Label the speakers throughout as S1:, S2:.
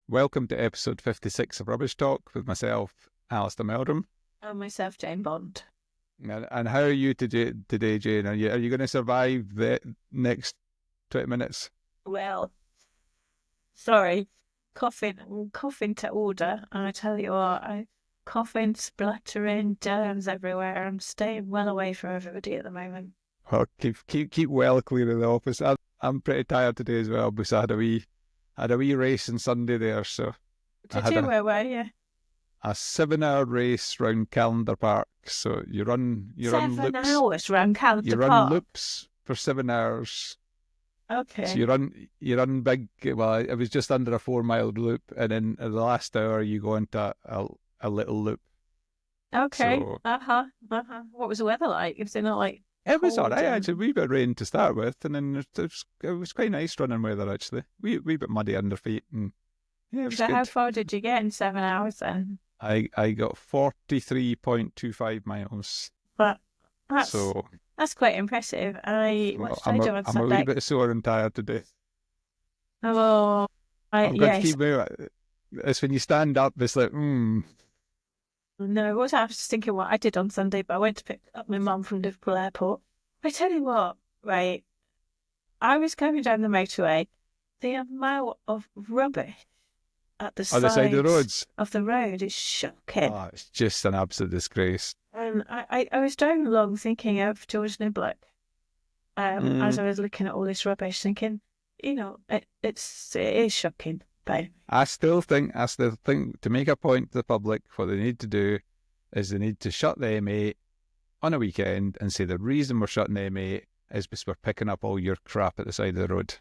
S1: Welcome to episode 56 of Rubbish Talk with myself, Alistair Meldrum.
S2: And myself, Jane Bond.
S1: And how are you today, Jane? Are you going to survive the next 20 minutes?
S2: Well, sorry, coughing to order. And I tell you what, coughing, spluttering, germs everywhere. I'm staying well away from everybody at the moment.
S1: Well, keep well clear of the office. I'm pretty tired today as well because I had a wee race on Sunday there, so
S2: Where were you?
S1: A 7-hour race round Calendar Park. So you run loops.
S2: 7 hours round Calendar
S1: You
S2: Park.
S1: run loops for 7 hours.
S2: Okay.
S1: So you run big. Well, it was just under a 4-mile loop, and then in the last hour you go into a little loop.
S2: Okay.
S1: So,
S2: What was the weather like? Was it not like?
S1: It was
S2: cold
S1: alright.
S2: and-
S1: Actually, a wee bit of rain to start with, and then it was quite nice running weather actually. Wee bit muddy under feet, and yeah, it was
S2: So
S1: good.
S2: how far did you get in 7 hours then?
S1: I got 43.25 miles.
S2: But
S1: So
S2: that's quite impressive.
S1: I'm a
S2: Sunday?
S1: wee bit sore and tired today.
S2: Oh,
S1: I've got to keep moving. It's when you stand up, it's like,
S2: No, I was just thinking what I did on Sunday, but I went to pick up my mum from Liverpool Airport. I tell you what, right, I was going down the motorway, the amount of rubbish at the
S1: on the side of the
S2: sides
S1: roads.
S2: of the road is shocking.
S1: Oh, it's just an absolute disgrace.
S2: And I was driving along thinking of George Niblock, as I was looking at all this rubbish, thinking, it is shocking. But
S1: I still think to make a point to the public, what they need to do is they need to shut the M8 on a weekend and say the reason we're shutting the M8 is because we're picking up all your crap at the side of the road.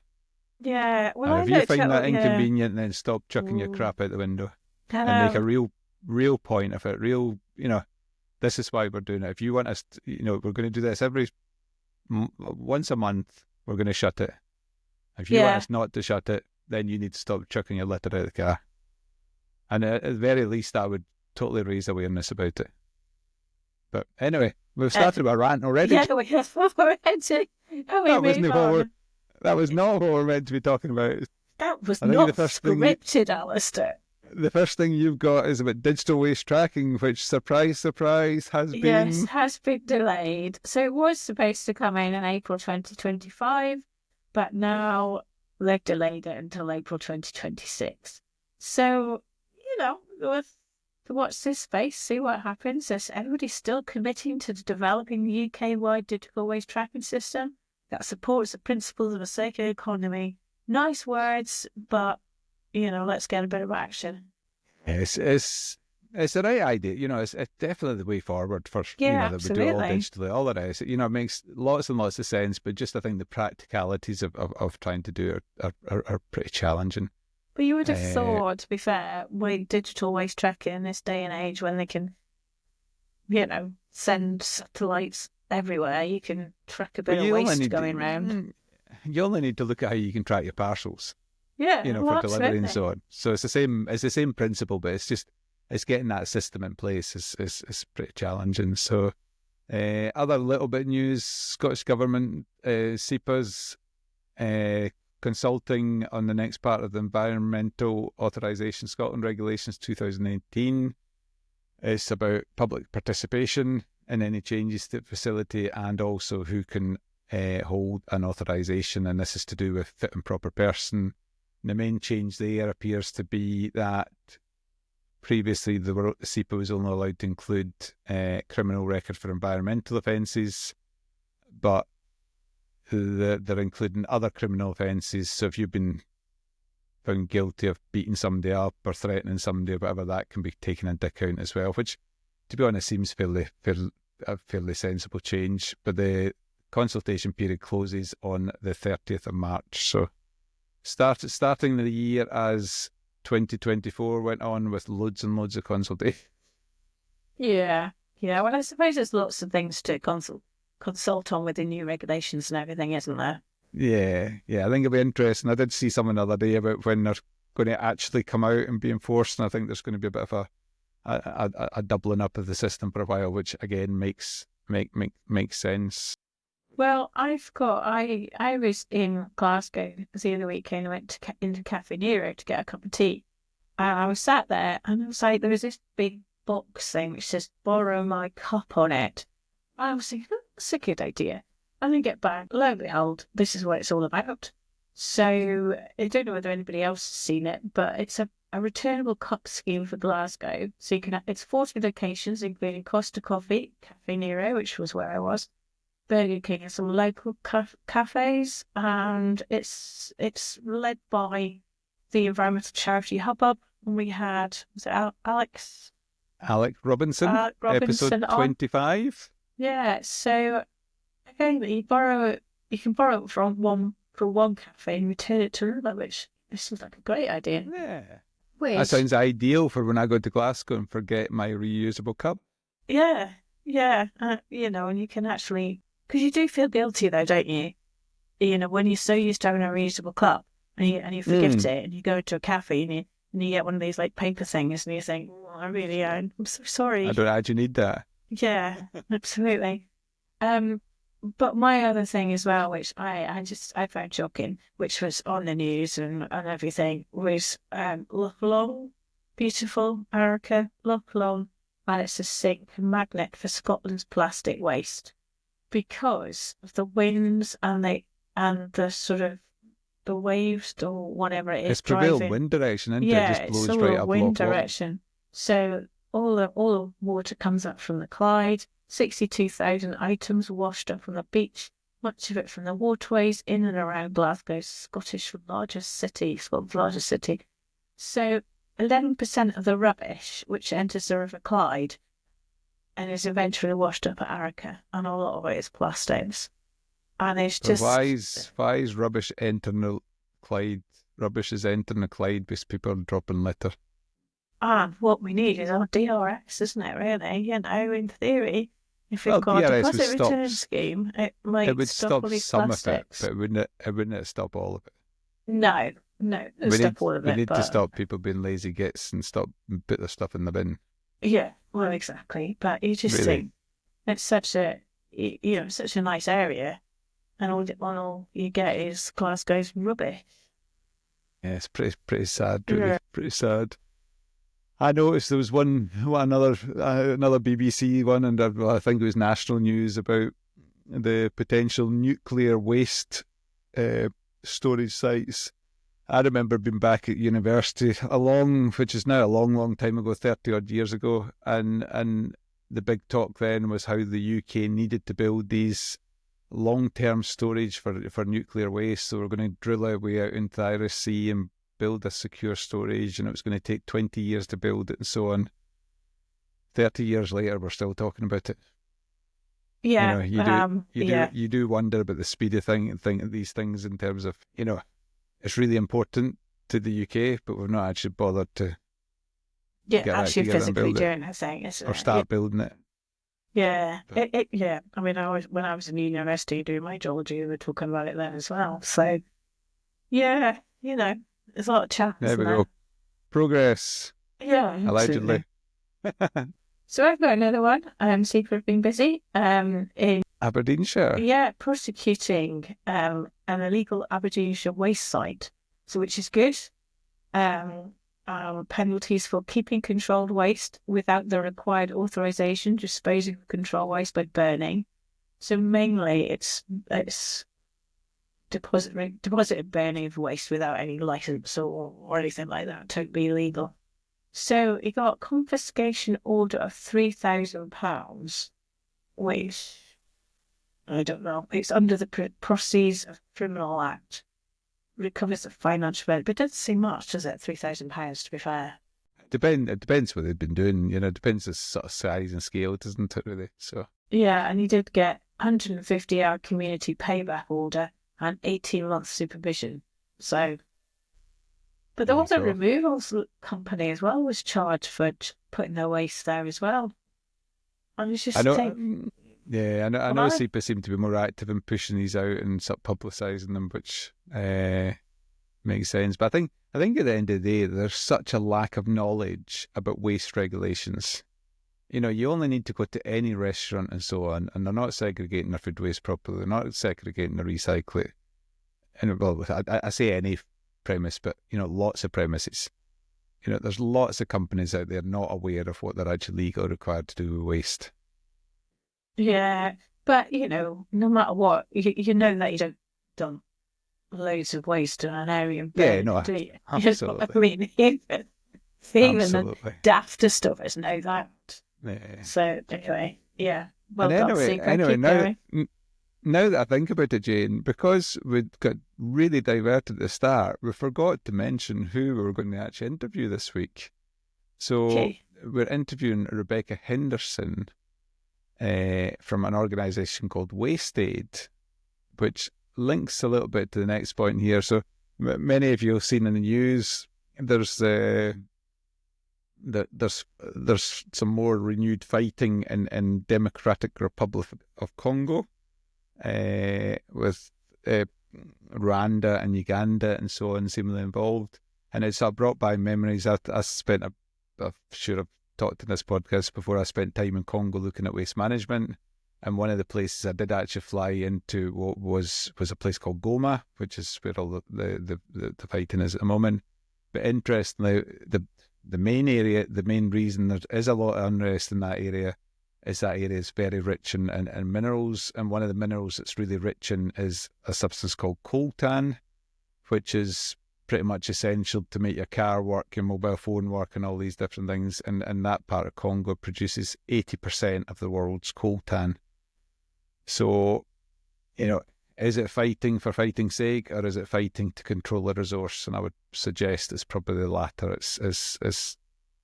S2: yeah, well,
S1: And
S2: I
S1: if you
S2: looked
S1: find
S2: at
S1: that
S2: all-
S1: inconvenient, then stop chucking your crap out the window
S2: yeah.
S1: and make a real point of it. This is why we're doing it. If you want us, we're going to do this once a month. We're going to shut it. If you want us not to shut it, then you need to stop chucking your litter out of the car. And at the very least, that would totally raise awareness about it. But anyway, we've started a rant already.
S2: Yeah, we have already.
S1: That was not what we're meant to be talking about.
S2: That was not scripted, Alistair.
S1: The first thing you've got is about digital waste tracking, which, surprise, surprise, has
S2: been delayed. So it was supposed to come in April 2025, but now they've delayed it until April 2026. So, we'll watch this space, see what happens. As everybody's still committing to developing the UK-wide digital waste tracking system that supports the principles of a circular economy. Nice words, but let's get a bit of action.
S1: It's the right idea. It's definitely the way forward for that we do all digitally. All it is, it makes lots and lots of sense. But just I think the practicalities of trying to do it are pretty challenging.
S2: But you would have thought, to be fair, with digital waste tracking in this day and age, when they can, send satellites everywhere, you can track a bit of waste going round.
S1: You only need to look at how you can track your parcels.
S2: Yeah,
S1: for delivery and so on. So it's the same principle, but it's getting that system in place is pretty challenging. So other little bit of news: Scottish Government, SEPA's consulting on the next part of the Environmental Authorisation Scotland Regulations 2018. It's about public participation in any changes to the facility and also who can hold an authorisation, and this is to do with fit and proper person. The main change there appears to be that previously the SEPA was only allowed to include criminal record for environmental offences, but they're including other criminal offences. So if you've been found guilty of beating somebody up or threatening somebody or whatever, that can be taken into account as well, which, to be honest, seems a fairly sensible change. But the consultation period closes on the 30th of March. So starting the year as 2024 went on with loads and loads of consultation.
S2: Yeah. Well, I suppose there's lots of things to consult on with the new regulations and everything, isn't there?
S1: Yeah. I think it'll be interesting. I did see something the other day about when they're going to actually come out and be enforced, and I think there's going to be a bit of a doubling up of the system for a while, which again makes sense.
S2: Well, I was in Glasgow the other weekend. I went into Cafe Nero to get a cup of tea. And I was sat there and I was like, there was this big box thing which says borrow my cup on it. I was thinking, oh, that's a good idea. And then get back, lo and behold, this is what it's all about. So I don't know whether anybody else has seen it, but it's a returnable cup scheme for Glasgow. So you can, it's 40 locations, including Costa Coffee, Cafe Nero, which was where I was, Burger King, and some local cafes, and it's led by the environmental charity Hubbub. And we had, was it
S1: Alec Robinson, episode 25.
S2: Yeah, so again, you can borrow it from one cafe and return it to another, which seems like a great idea.
S1: Yeah.
S2: Weird.
S1: That sounds ideal for when I go to Glasgow and forget my reusable cup.
S2: Yeah. And you can actually, because you do feel guilty though, don't you? When you're so used to having a reusable cup and you forget it, and you go to a cafe and you get one of these like paper things, and you think, oh, I'm so sorry.
S1: I don't actually need that.
S2: Yeah, absolutely. But my other thing as well, which I found shocking, which was on the news and everything, was Loch Long, beautiful Arica, Loch Long, and it's a sink magnet for Scotland's plastic waste because of the winds and the sort of the waves or whatever it is.
S1: It's prevailing wind direction, isn't it?
S2: Yeah,
S1: It just blows
S2: it's
S1: right up
S2: wind
S1: Loch Long.
S2: direction. So all the water comes up from the Clyde. 62,000 items washed up from the beach, much of it from the waterways in and around Glasgow, Scotland's largest city. So 11% of the rubbish which enters the River Clyde and is eventually washed up at Arica, and a lot of it is plastics. And it's just...
S1: Why is rubbish entering the Clyde? Rubbish is entering the Clyde because people are dropping litter.
S2: And what we need is our DRS, isn't it, really? In theory, if we've got a deposit return scheme, it would stop all these
S1: some
S2: plastics.
S1: of it, but it wouldn't stop all of it.
S2: No, stop all of it.
S1: We need to stop people being lazy gits and stop and put their stuff in the bin.
S2: Yeah, well, exactly. But you just think it's such a nice area, and all you get is Glasgow's rubbish.
S1: Yeah, it's pretty sad, really. Yeah. Pretty sad. I noticed there was another BBC one, and I think it was national news about the potential nuclear waste storage sites. I remember being back at university which is now a long time ago, 30 odd years ago, and the big talk then was how the UK needed to build these long-term storage for nuclear waste. So we're going to drill our way out into the Irish Sea and build a secure storage, and it was going to take 20 years to build it and so on. 30 years later, we're still talking about it.
S2: Yeah,
S1: you do wonder about the speed of these things in terms of, it's really important to the UK, but we've not actually bothered to
S2: actually physically doing a thing,
S1: or start building it.
S2: Yeah, I mean, when I was in university doing my geology, we were talking about it then as well. So, yeah, there's a lot of chat.
S1: There we go. Progress.
S2: Yeah,
S1: allegedly.
S2: So I've got another one. Secret of being busy. In
S1: Aberdeenshire.
S2: Yeah, prosecuting an illegal Aberdeenshire waste site, which is good. Penalties for keeping controlled waste without the required authorization, disposing of controlled waste by burning. So mainly it's deposit and burning of waste without any license or anything like that, totally illegal. So he got a confiscation order of £3,000, which I don't know. It's under the Proceeds of Criminal Act. Recovers the financial benefit, but it doesn't seem much, does it? £3,000, to be fair.
S1: It depends what they've been doing. It depends the sort of size and scale, doesn't it? Really. So.
S2: Yeah, and he did get 150-hour community payback order and 18-month supervision. So, but there was a removals company as well was charged for putting their waste there as well. And it's just
S1: I know SEPA seem to be more active in pushing these out and sort of publicising them, which makes sense. But I think at the end of the day, there's such a lack of knowledge about waste regulations. You only need to go to any restaurant and so on, and they're not segregating their food waste properly. They're not segregating the recycling. And well, I say any premise, but lots of premises. there's lots of companies out there not aware of what they're actually legally required to do with waste.
S2: Yeah, but no matter what, you know that you don't dump loads of waste in an area and
S1: Yeah,
S2: burn
S1: no,
S2: it, do you? You know what I
S1: absolutely.
S2: mean? Even the
S1: Absolutely.
S2: dafter stuffers know that.
S1: Yeah.
S2: So anyway, yeah. Well
S1: And
S2: done, Super. Keep going.
S1: now that I think about it, Jane, because we'd got really diverted at the start, we forgot to mention who we were going to actually interview this week. So
S2: Okay.
S1: we're interviewing Rebecca Henderson from an organisation called WasteAid, which links a little bit to the next point here. So many of you have seen in the news, there's some more renewed fighting in Democratic Republic of Congo with Rwanda and Uganda and so on seemingly involved. And it's brought by memories. I'm sure I've talked in this podcast before, I spent time in Congo looking at waste management. And one of the places I did actually fly into was a place called Goma, which is where all the fighting is at the moment. But interestingly, the main reason there is a lot of unrest in that area is very rich in minerals. And one of the minerals that's really rich in is a substance called coltan, which is pretty much essential to make your car work, your mobile phone work, and all these different things. And that part of Congo produces 80% of the world's coltan. So, is it fighting for fighting's sake, or is it fighting to control a resource? And I would suggest it's probably the latter. It's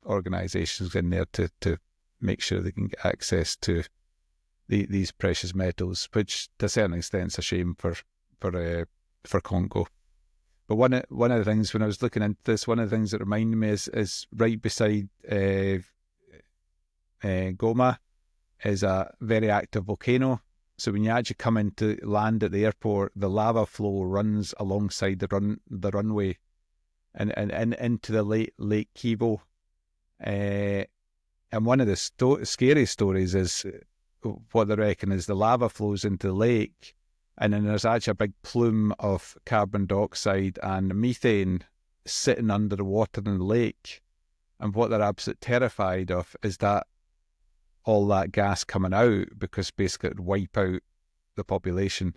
S1: organisations in there to make sure they can get access to these precious metals, which to a certain extent is a shame for Congo. But one of the things when I was looking into this, one of the things that reminded me is right beside Goma is a very active volcano. So when you actually come into land at the airport, the lava flow runs alongside the runway and into the Lake Kivu. And one of the scary stories is what they reckon is the lava flows into the lake, and then there's actually a big plume of carbon dioxide and methane sitting under the water in the lake. And what they're absolutely terrified of is that all that gas coming out, because basically it would wipe out the population.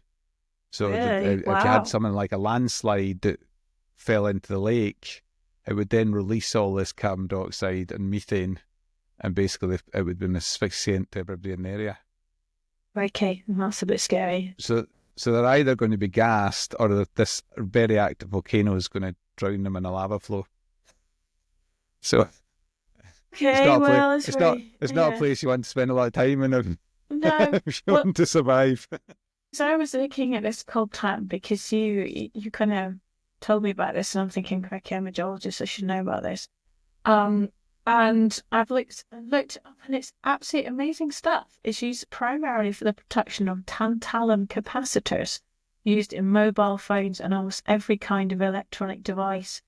S1: So
S2: Really?
S1: if you had something like a landslide that fell into the lake, it would then release all this carbon dioxide and methane, and basically it would be an asphyxiant to everybody in the area.
S2: Okay, that's a bit scary.
S1: So they're either going to be gassed, or this very active volcano is going to drown them in a lava flow. So
S2: Okay,
S1: it's not a place you want to spend a lot of time in if you want to survive.
S2: So I was looking at this coltan because you kind of told me about this, and I'm thinking, okay, I'm a geologist, I should know about this. And I've looked up, and it's absolutely amazing stuff. It's used primarily for the production of tantalum capacitors, used in mobile phones and almost every kind of electronic device.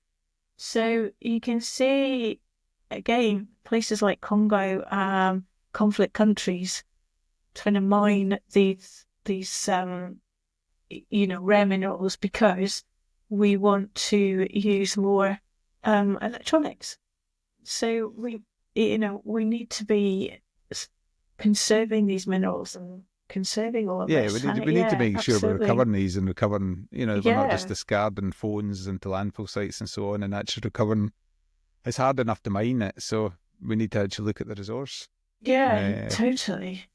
S2: So you can see, again, places like Congo, conflict countries, trying to mine these rare minerals because we want to use more electronics. So we need to be conserving these minerals and conserving all of this.
S1: We need to make sure we're recovering these and recovering, we're not just discarding phones into landfill sites and so on, and actually recovering. It's hard enough to mine it, so we need to actually look at the resource.
S2: Yeah, totally.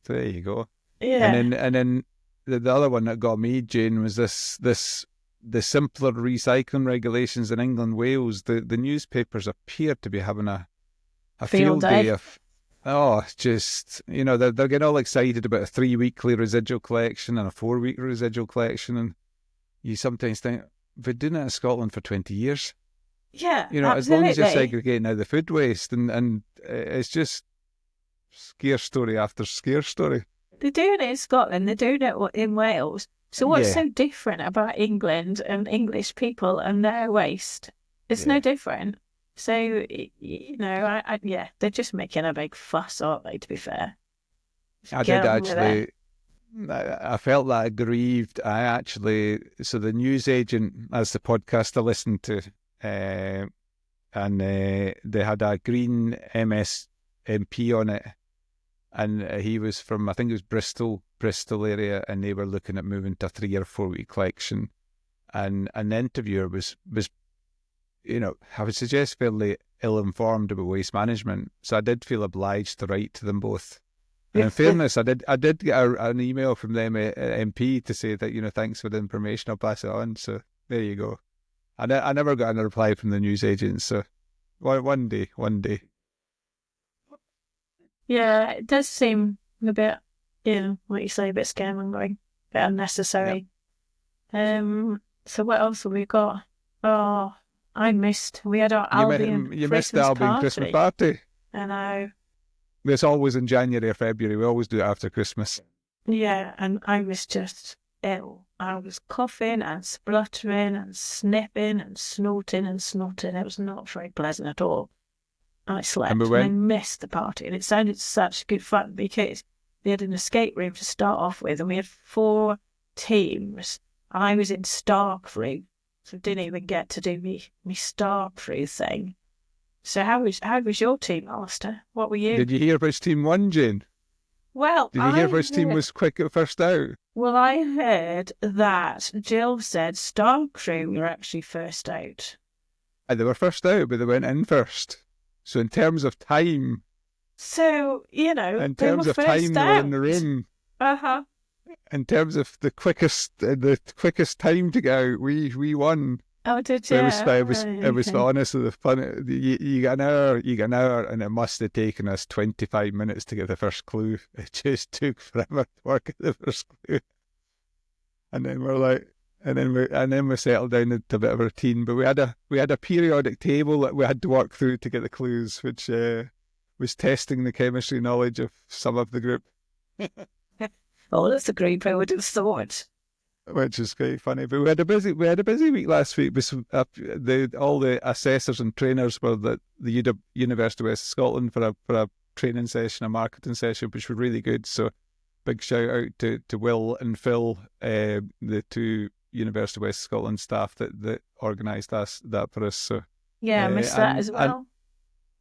S1: So there you go.
S2: Yeah.
S1: And then the other one that got me, Jane, was the simpler recycling regulations in England, Wales. The newspapers appear to be having a field day of, just, they're getting all excited about a 3-weekly residual collection and a 4-week residual collection. And you sometimes think, we've been doing it in Scotland for 20 years.
S2: Yeah,
S1: as long as you're segregating out the food waste, and it's just scare story after scare story.
S2: They're doing it in Scotland, they're doing it in Wales. So what's so different about England and English people and their waste? It's no different. So, they're just making a big fuss, aren't they, to be fair?
S1: I did actually, I felt that aggrieved. So the news agent, as the podcast I listened to, and they had a green MSMP on it, and he was from, I think it was Bristol area, and they were looking at moving to a 3 or 4 week collection, and an interviewer was I would suggest fairly ill-informed about waste management, so I did feel obliged to write to them both. And in fairness, I did get an email from them MP to say that, thanks for the information, I'll pass it on. So there you go. I never got a reply from the newsagent, so one day.
S2: Yeah, it does seem a bit, like you say, a bit scaremongering, a bit unnecessary. Yep. So what else have we got? Oh, we had our Albion
S1: You missed the Albion Christmas party.
S2: I know.
S1: It's always in January or February. We always do it after Christmas.
S2: Yeah, and I was just ill. I was coughing and spluttering and sniffing and snorting and snotting. It was not very pleasant at all. I slept and I missed the party, and it sounded such good fun because we had an escape room to start off with, and we had 4 teams. I was in Stark Room, so didn't even get to do me Stark Room thing. So how was your team, Alistair? What were you?
S1: Did you hear which team won, Jane?
S2: Well,
S1: did you hear which team was quick at first out?
S2: Well, I heard that Jill said Stark Room were actually first out.
S1: They were first out, but they went in first. So in terms of time...
S2: So, in terms of time,
S1: they were in the room.
S2: Uh-huh.
S1: In terms of the quickest time to get out, we won.
S2: Oh, did you?
S1: It was honestly the fun. You get an hour, and it must have taken us 25 minutes to get the first clue. It just took forever to work at the first clue. And then we settled down into a bit of a routine. But we had a periodic table that we had to work through to get the clues, which was testing the chemistry knowledge of some of the group.
S2: All of the group, I would have thought.
S1: Which is quite funny. But we had a busy week last week. All the assessors and trainers were at the University of West Scotland for a training session, a marketing session, which were really good. So big shout out to Will and Phil, the 2 University of West Scotland staff that organised that for us. So
S2: yeah, I missed that as well.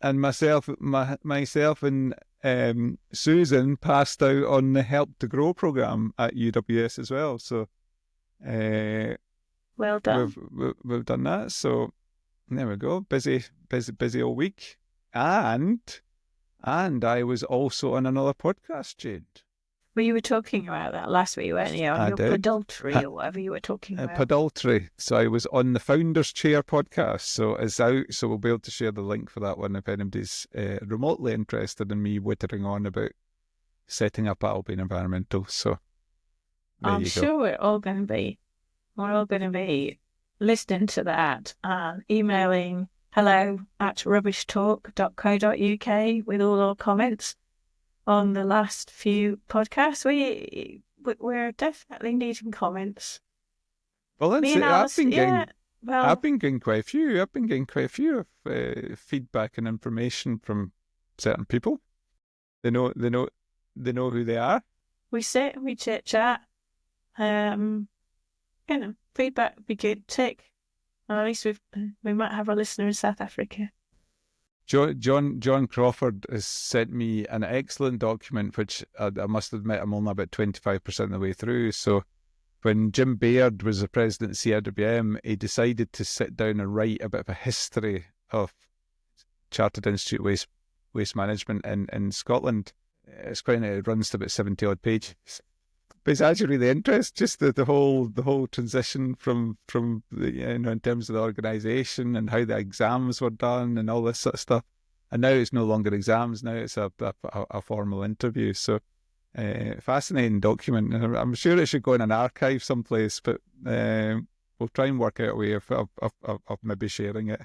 S1: And myself and Susan passed out on the Help to Grow programme at UWS as well. So
S2: well done.
S1: We've done that. So there we go. Busy all week. And I was also on another podcast, Jade.
S2: Well, you were talking about that last week, weren't you? On your Podultry or whatever you were talking about.
S1: Podultry. So I was on the Founders Chair podcast. So it's out. So we'll be able to share the link for that one if anybody's remotely interested in me whittering on about setting up Albion Environmental. So
S2: I'm sure we're all going to be listening to that and emailing hello@rubbishtalk.co.uk with all our comments on the last few podcasts. We're definitely needing comments.
S1: Well, that's it. I've been getting quite a few. I've been getting quite a few of feedback and information from certain people. They know who they are.
S2: We sit and we chit chat. Feedback would be good. Tick. At least we might have a listener in South Africa.
S1: John Crawford has sent me an excellent document, which I must admit I'm only about 25% of the way through. So when Jim Baird was the president of CRWM, he decided to sit down and write a bit of a history of Chartered Institute waste management in Scotland. It runs to about 70 odd pages. But it's actually really interesting, just the whole transition from in terms of the organisation and how the exams were done and all this sort of stuff. And now it's no longer exams; now it's a formal interview. So fascinating document. I'm sure it should go in an archive someplace, but we'll try and work out a way of maybe sharing it.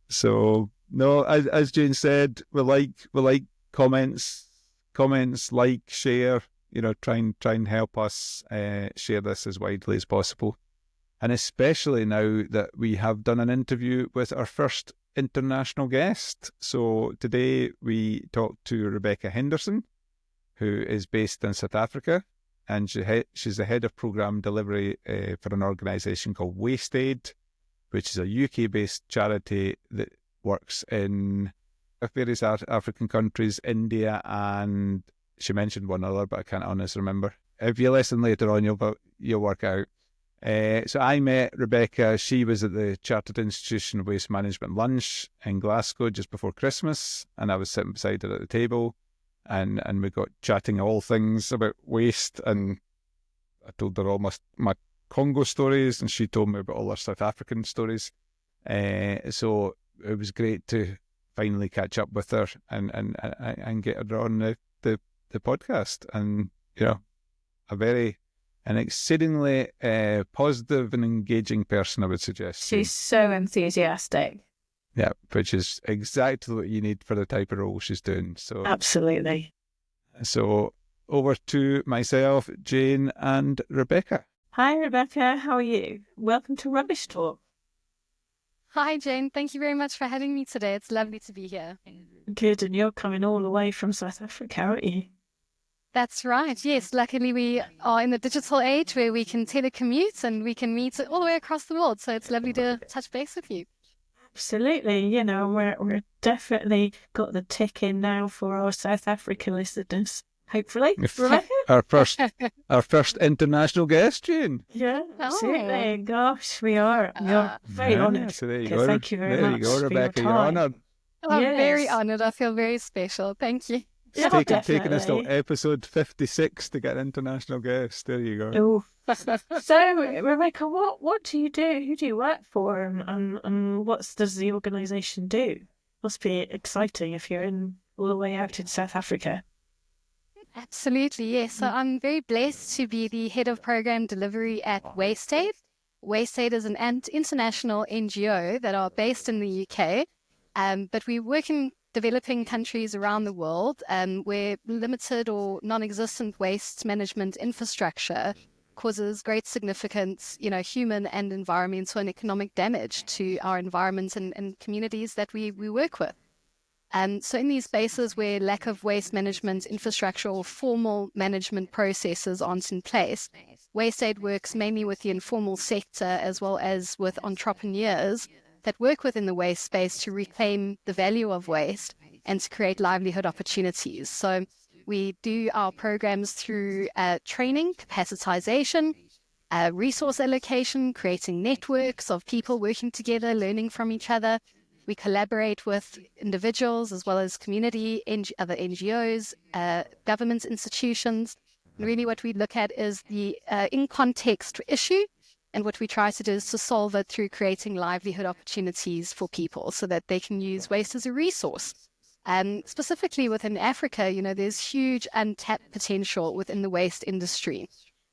S1: So no, as Jane said, we like comments, like, share. Try and help us share this as widely as possible. And especially now that we have done an interview with our first international guest. So today we talked to Rebecca Henderson, who is based in South Africa, and she's the head of programme delivery for an organisation called WasteAid, which is a UK-based charity that works in various African countries, India, and she mentioned one other, but I can't honestly remember. If you listen later on, you'll work out. So I met Rebecca. She was at the Chartered Institution of Waste Management lunch in Glasgow just before Christmas, and I was sitting beside her at the table, and we got chatting all things about waste, and I told her all my Congo stories, and she told me about all her South African stories. So it was great to finally catch up with her and get her on the podcast, and an exceedingly positive and engaging person, I would suggest.
S2: She's so enthusiastic.
S1: Yeah, which is exactly what you need for the type of role she's doing. So
S2: absolutely.
S1: So over to myself, Jane, and Rebecca.
S2: Hi, Rebecca. How are you? Welcome to Rubbish Talk.
S3: Hi, Jane. Thank you very much for having me today. It's lovely to be here.
S2: Good, and you're coming all the way from South Africa, aren't you?
S3: That's right. Yes, luckily we are in the digital age where we can telecommute and we can meet all the way across the world. So it's lovely to touch base with you.
S2: Absolutely. We're definitely got the tick in now for our South African listeners. Hopefully, Rebecca?
S1: our first international guest, Jane.
S2: Yeah, absolutely. Oh. Gosh, we are very honoured.
S1: So there you go.
S2: Thank you very much.
S1: There you go, Rebecca. You're honoured.
S3: I'm very honoured. I feel very special. Thank you.
S1: It's taken us till episode 56 to get an international guest. There you go.
S2: Oh. So, Rebecca, what do you do? Who do you work for? And what does the organisation do? Must be exciting if you're all the way out in South Africa.
S3: Absolutely, yes. So I'm very blessed to be the head of program delivery at WasteAid. WasteAid is an international NGO that are based in the UK, but we work in developing countries around the world where limited or non-existent waste management infrastructure causes great significant, human and environmental and economic damage to our environment and communities that we work with. So in these spaces where lack of waste management infrastructure or formal management processes aren't in place, WasteAid works mainly with the informal sector as well as with entrepreneurs that work within the waste space to reclaim the value of waste and to create livelihood opportunities. So we do our programs through training, capacitization, resource allocation, creating networks of people working together, learning from each other. We collaborate with individuals as well as community, other NGOs, government institutions. And really what we look at is the in-context issue, and what we try to do is to solve it through creating livelihood opportunities for people so that they can use waste as a resource. Specifically within Africa, there's huge untapped potential within the waste industry.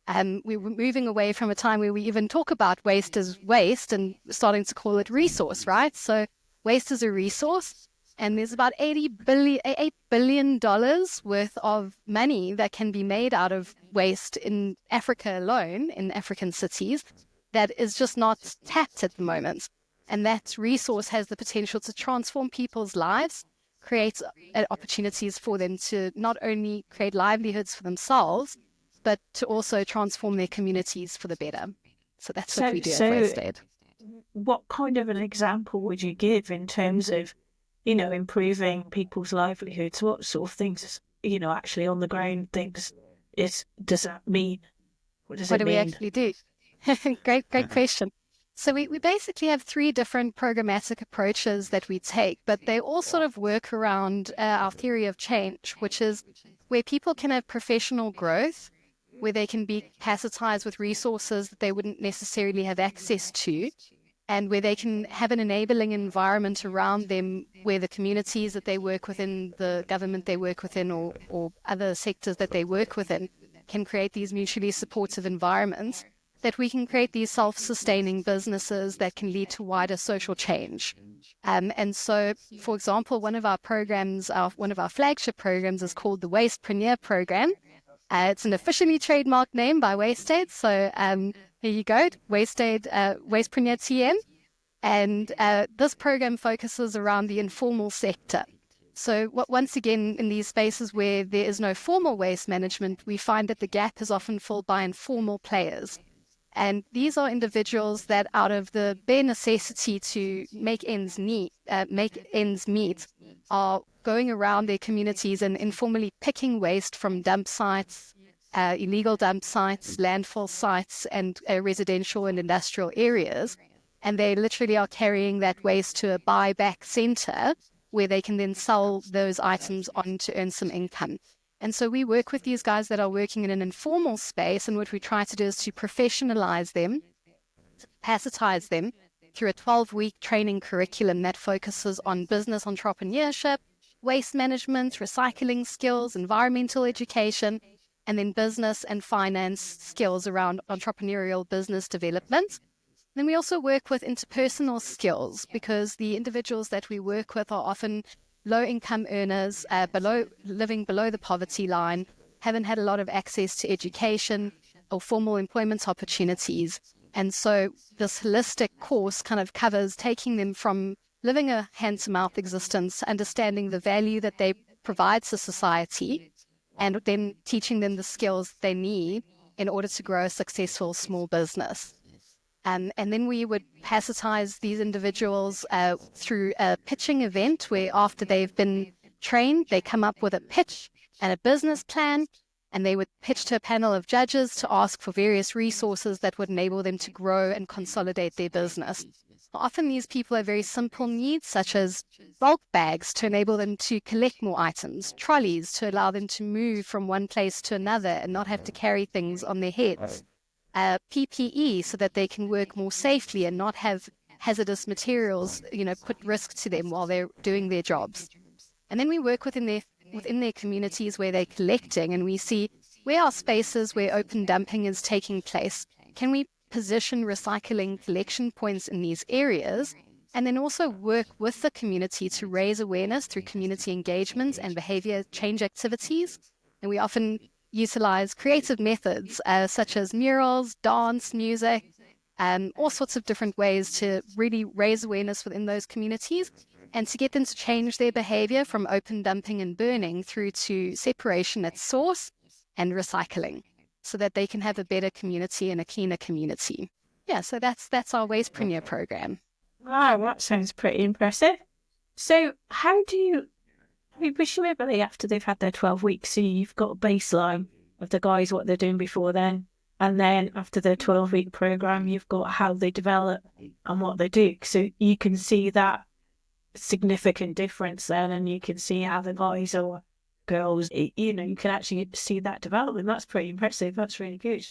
S3: We're moving away from a time where we even talk about waste as waste and starting to call it resource, right? So waste is a resource, and there's about $8 billion worth of money that can be made out of waste in Africa alone, in African cities, that is just not tapped at the moment. And that resource has the potential to transform people's lives, create opportunities for them to not only create livelihoods for themselves, but to also transform their communities for the better. So that's what we do at WasteAid.
S2: What kind of an example would you give in terms of, improving people's livelihoods? What sort of things, actually on the ground things does that mean? What do
S3: we actually do? Great question. So we basically have three different programmatic approaches that we take, but they all sort of work around our theory of change, which is where people can have professional growth, where they can be capacitized with resources that they wouldn't necessarily have access to, and where they can have an enabling environment around them where the communities that they work within, the government they work within, or other sectors that they work within can create these mutually supportive environments, that we can create these self-sustaining businesses that can lead to wider social change. And so, for example, one of our programs, one of our flagship programs is called the Wastepreneur Program. It's an officially trademarked name by WasteAid. So here you go, WasteAid, Wastepreneur TM. And this program focuses around the informal sector. So once again, in these spaces where there is no formal waste management, we find that the gap is often filled by informal players. And these are individuals that, out of the bare necessity to make ends meet, make ends meet are going around their communities and informally picking waste from dump sites, illegal dump sites, landfill sites, and residential and industrial areas. And they literally are carrying that waste to a buyback center where they can then sell those items on to earn some income. And so we work with these guys that are working in an informal space, and what we try to do is to professionalize them, to capacitize them through a 12-week training curriculum that focuses on business entrepreneurship, waste management, recycling skills, environmental education, and then business and finance skills around entrepreneurial business development. Then we also work with interpersonal skills, because the individuals that we work with are often low-income earners, living below the poverty line, haven't had a lot of access to education or formal employment opportunities. And so this holistic course kind of covers taking them from living a hand-to-mouth existence, understanding the value that they provide to society, and then teaching them the skills they need in order to grow a successful small business. And then we would capacitize these individuals through a pitching event where, after they've been trained, they come up with a pitch and a business plan, and they would pitch to a panel of judges to ask for various resources that would enable them to grow and consolidate their business. Often these people have very simple needs, such as bulk bags to enable them to collect more items, trolleys to allow them to move from one place to another and not have to carry things on their heads, PPE so that they can work more safely and not have hazardous materials, put risk to them while they're doing their jobs. And then we work within their communities where they're collecting, and we see where are spaces where open dumping is taking place. Can we position recycling collection points in these areas, and then also work with the community to raise awareness through community engagement and behavior change activities? And we often utilize creative methods such as murals, dance, music, all sorts of different ways to really raise awareness within those communities and to get them to change their behavior from open dumping and burning through to separation at source and recycling, so that they can have a better community and a cleaner community. Yeah, so that's our Wastepreneur program.
S2: Wow, that sounds pretty impressive. So how do you, presumably after they've had their 12 weeks, so you've got a baseline of the guys, what they're doing before then, and then after the 12-week program, you've got how they develop and what they do. So you can see that significant difference then, and you can see how the guys or girls, you can actually see that development. That's pretty impressive. That's really good.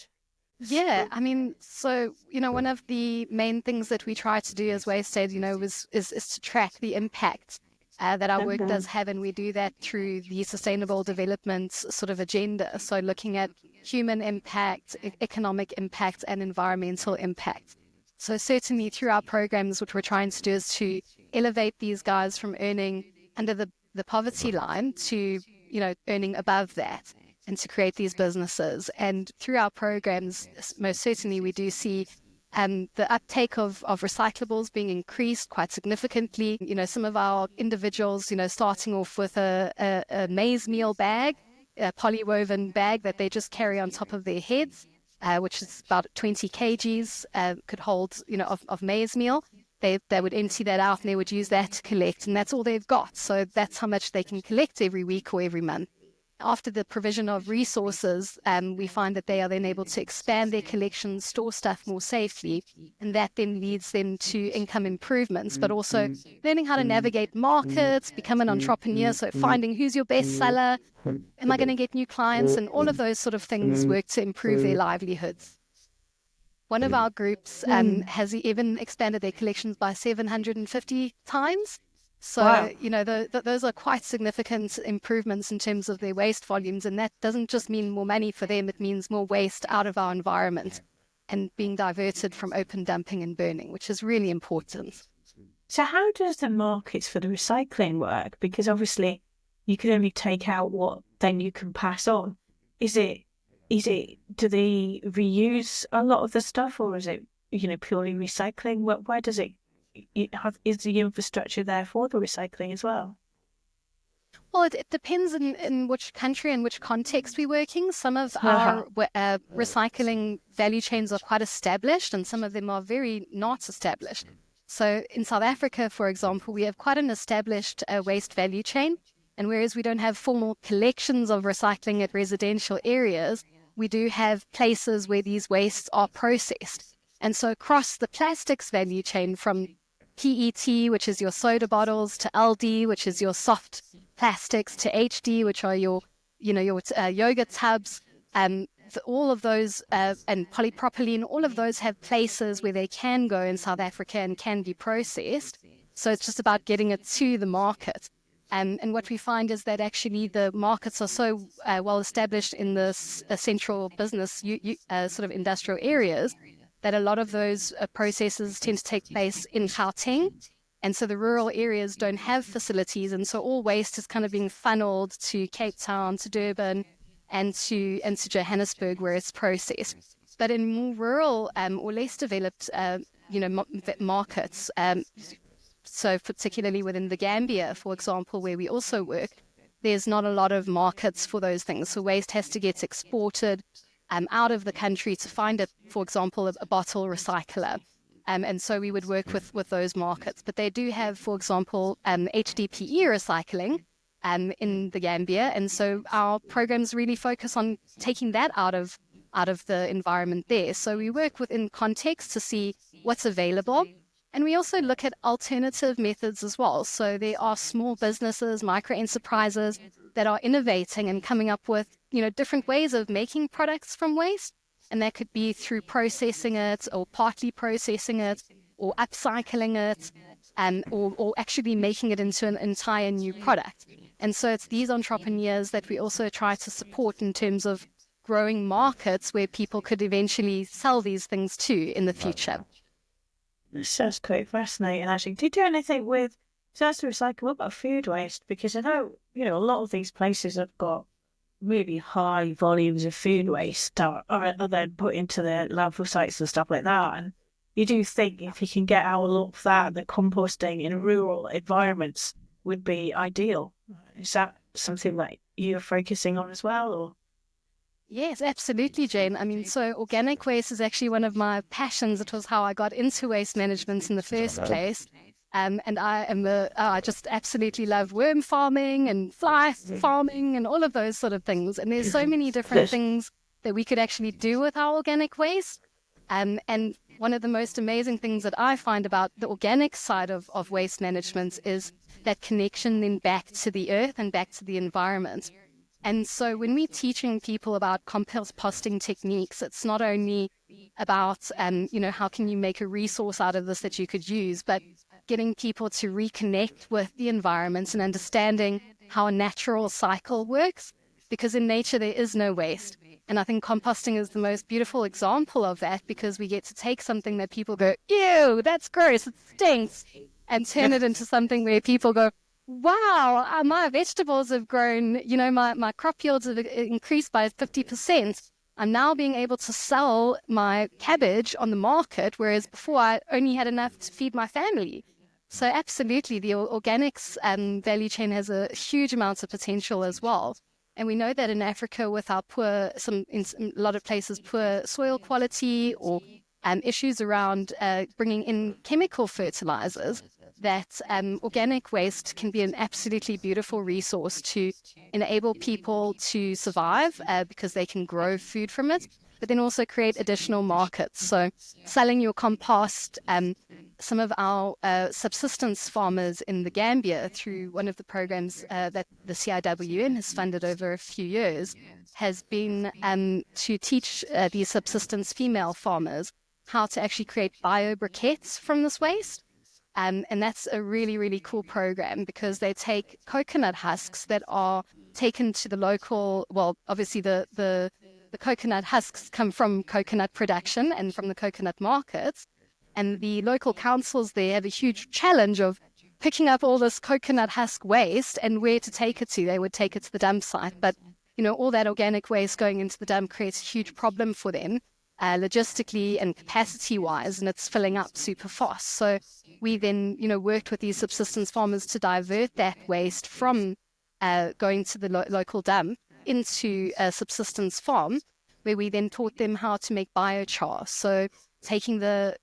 S3: Yeah, I mean, so, one of the main things that we try to do as WasteAid, is to track the impact that our work does have, and we do that through the sustainable development sort of agenda. So looking at human impact, economic impact, and environmental impact. So certainly through our programs, what we're trying to do is to elevate these guys from earning under the poverty line to, earning above that, and to create these businesses. And through our programs, most certainly we do see the uptake of recyclables being increased quite significantly. Some of our individuals, starting off with a maize meal bag, a polywoven bag that they just carry on top of their heads, which is about 20 kgs, could hold, of maize meal. They would empty that out and they would use that to collect, and that's all they've got. So that's how much they can collect every week or every month. After the provision of resources, we find that they are then able to expand their collections, store stuff more safely, and that then leads them to income improvements, but also learning how to navigate markets, become an entrepreneur, so finding who's your best seller, am I going to get new clients, and all of those sort of things work to improve their livelihoods. One of our groups has even expanded their collections by 750 times. So, wow. Those are quite significant improvements in terms of their waste volumes. And that doesn't just mean more money for them, it means more waste out of our environment and being diverted from open dumping and burning, which is really important.
S2: So how does the markets for the recycling work? Because obviously you can only take out what then you can pass on. Do they reuse a lot of the stuff, or is it, purely recycling? Where does it? Is the infrastructure there for the recycling as well?
S3: Well, it depends in which country and which context we're working. Some of our recycling value chains are quite established, and some of them are very not established. So in South Africa, for example, we have quite an established waste value chain. And whereas we don't have formal collections of recycling at residential areas, we do have places where these wastes are processed. And so across the plastics value chain, from PET, which is your soda bottles, to LD, which is your soft plastics, to HD, which are your yogurt tubs, all of those, and polypropylene, all of those have places where they can go in South Africa and can be processed. So it's just about getting it to the market. And what we find is that actually the markets are so well established in the central business sort of industrial areas that a lot of those processes tend to take place in Gauteng. And so the rural areas don't have facilities. And so all waste is kind of being funneled to Cape Town, to Durban, and to Johannesburg, where it's processed. But in more rural or less developed markets, so particularly within the Gambia, for example, where we also work, there's not a lot of markets for those things. So waste has to get exported out of the country to find, for example, a bottle recycler. And so we would work with those markets. But they do have, for example, HDPE recycling in the Gambia. And so our programs really focus on taking that out of the environment there. So we work within context to see what's available. And we also look at alternative methods as well. So there are small businesses, micro enterprises that are innovating and coming up with, different ways of making products from waste. And that could be through processing it, or partly processing it, or upcycling it, or actually making it into an entire new product. And so it's these entrepreneurs that we also try to support in terms of growing markets where people could eventually sell these things to in the future.
S2: That's quite fascinating, actually. Do you do anything with, so that's to recycle, what about food waste? Because I know, a lot of these places have got really high volumes of food waste that are then put into the landfill sites and stuff like that. And you do think if you can get out a lot of that, the composting in rural environments would be ideal. Is that something that you're focusing on as well, or?
S3: Yes, absolutely, Jane. I mean, so organic waste is actually one of my passions. It was how I got into waste management in the first place. And I just absolutely love worm farming and fly farming and all of those sort of things. And there's so many different things that we could actually do with our organic waste. And one of the most amazing things that I find about the organic side of waste management is that connection then back to the earth and back to the environment. And so when we're teaching people about composting techniques, it's not only about, how can you make a resource out of this that you could use, but getting people to reconnect with the environment and understanding how a natural cycle works, because in nature there is no waste. And I think composting is the most beautiful example of that, because we get to take something that people go, ew, that's gross, it stinks, and turn it into something where people go, wow, my vegetables have grown, my crop yields have increased by 50%. I'm now being able to sell my cabbage on the market, whereas before I only had enough to feed my family. So absolutely, the organics value chain has a huge amount of potential as well. And we know that in Africa, with our in a lot of places, poor soil quality, or issues around bringing in chemical fertilizers, that organic waste can be an absolutely beautiful resource to enable people to survive because they can grow food from it, but then also create additional markets. So selling your compost, some of our subsistence farmers in the Gambia, through one of the programs that the CIWN has funded over a few years, has been to teach these subsistence female farmers how to actually create bio-briquettes from this waste. And that's a really, really cool program, because they take coconut husks that are taken to the local, well, obviously the coconut husks come from coconut production and from the coconut markets. And the local councils there have a huge challenge of picking up all this coconut husk waste and where to take it to. They would take it to the dump site. But, all that organic waste going into the dump creates a huge problem for them, logistically and capacity-wise, and it's filling up super fast. So we then, worked with these subsistence farmers to divert that waste from going to the local dump into a subsistence farm, where we then taught them how to make biochar. So taking the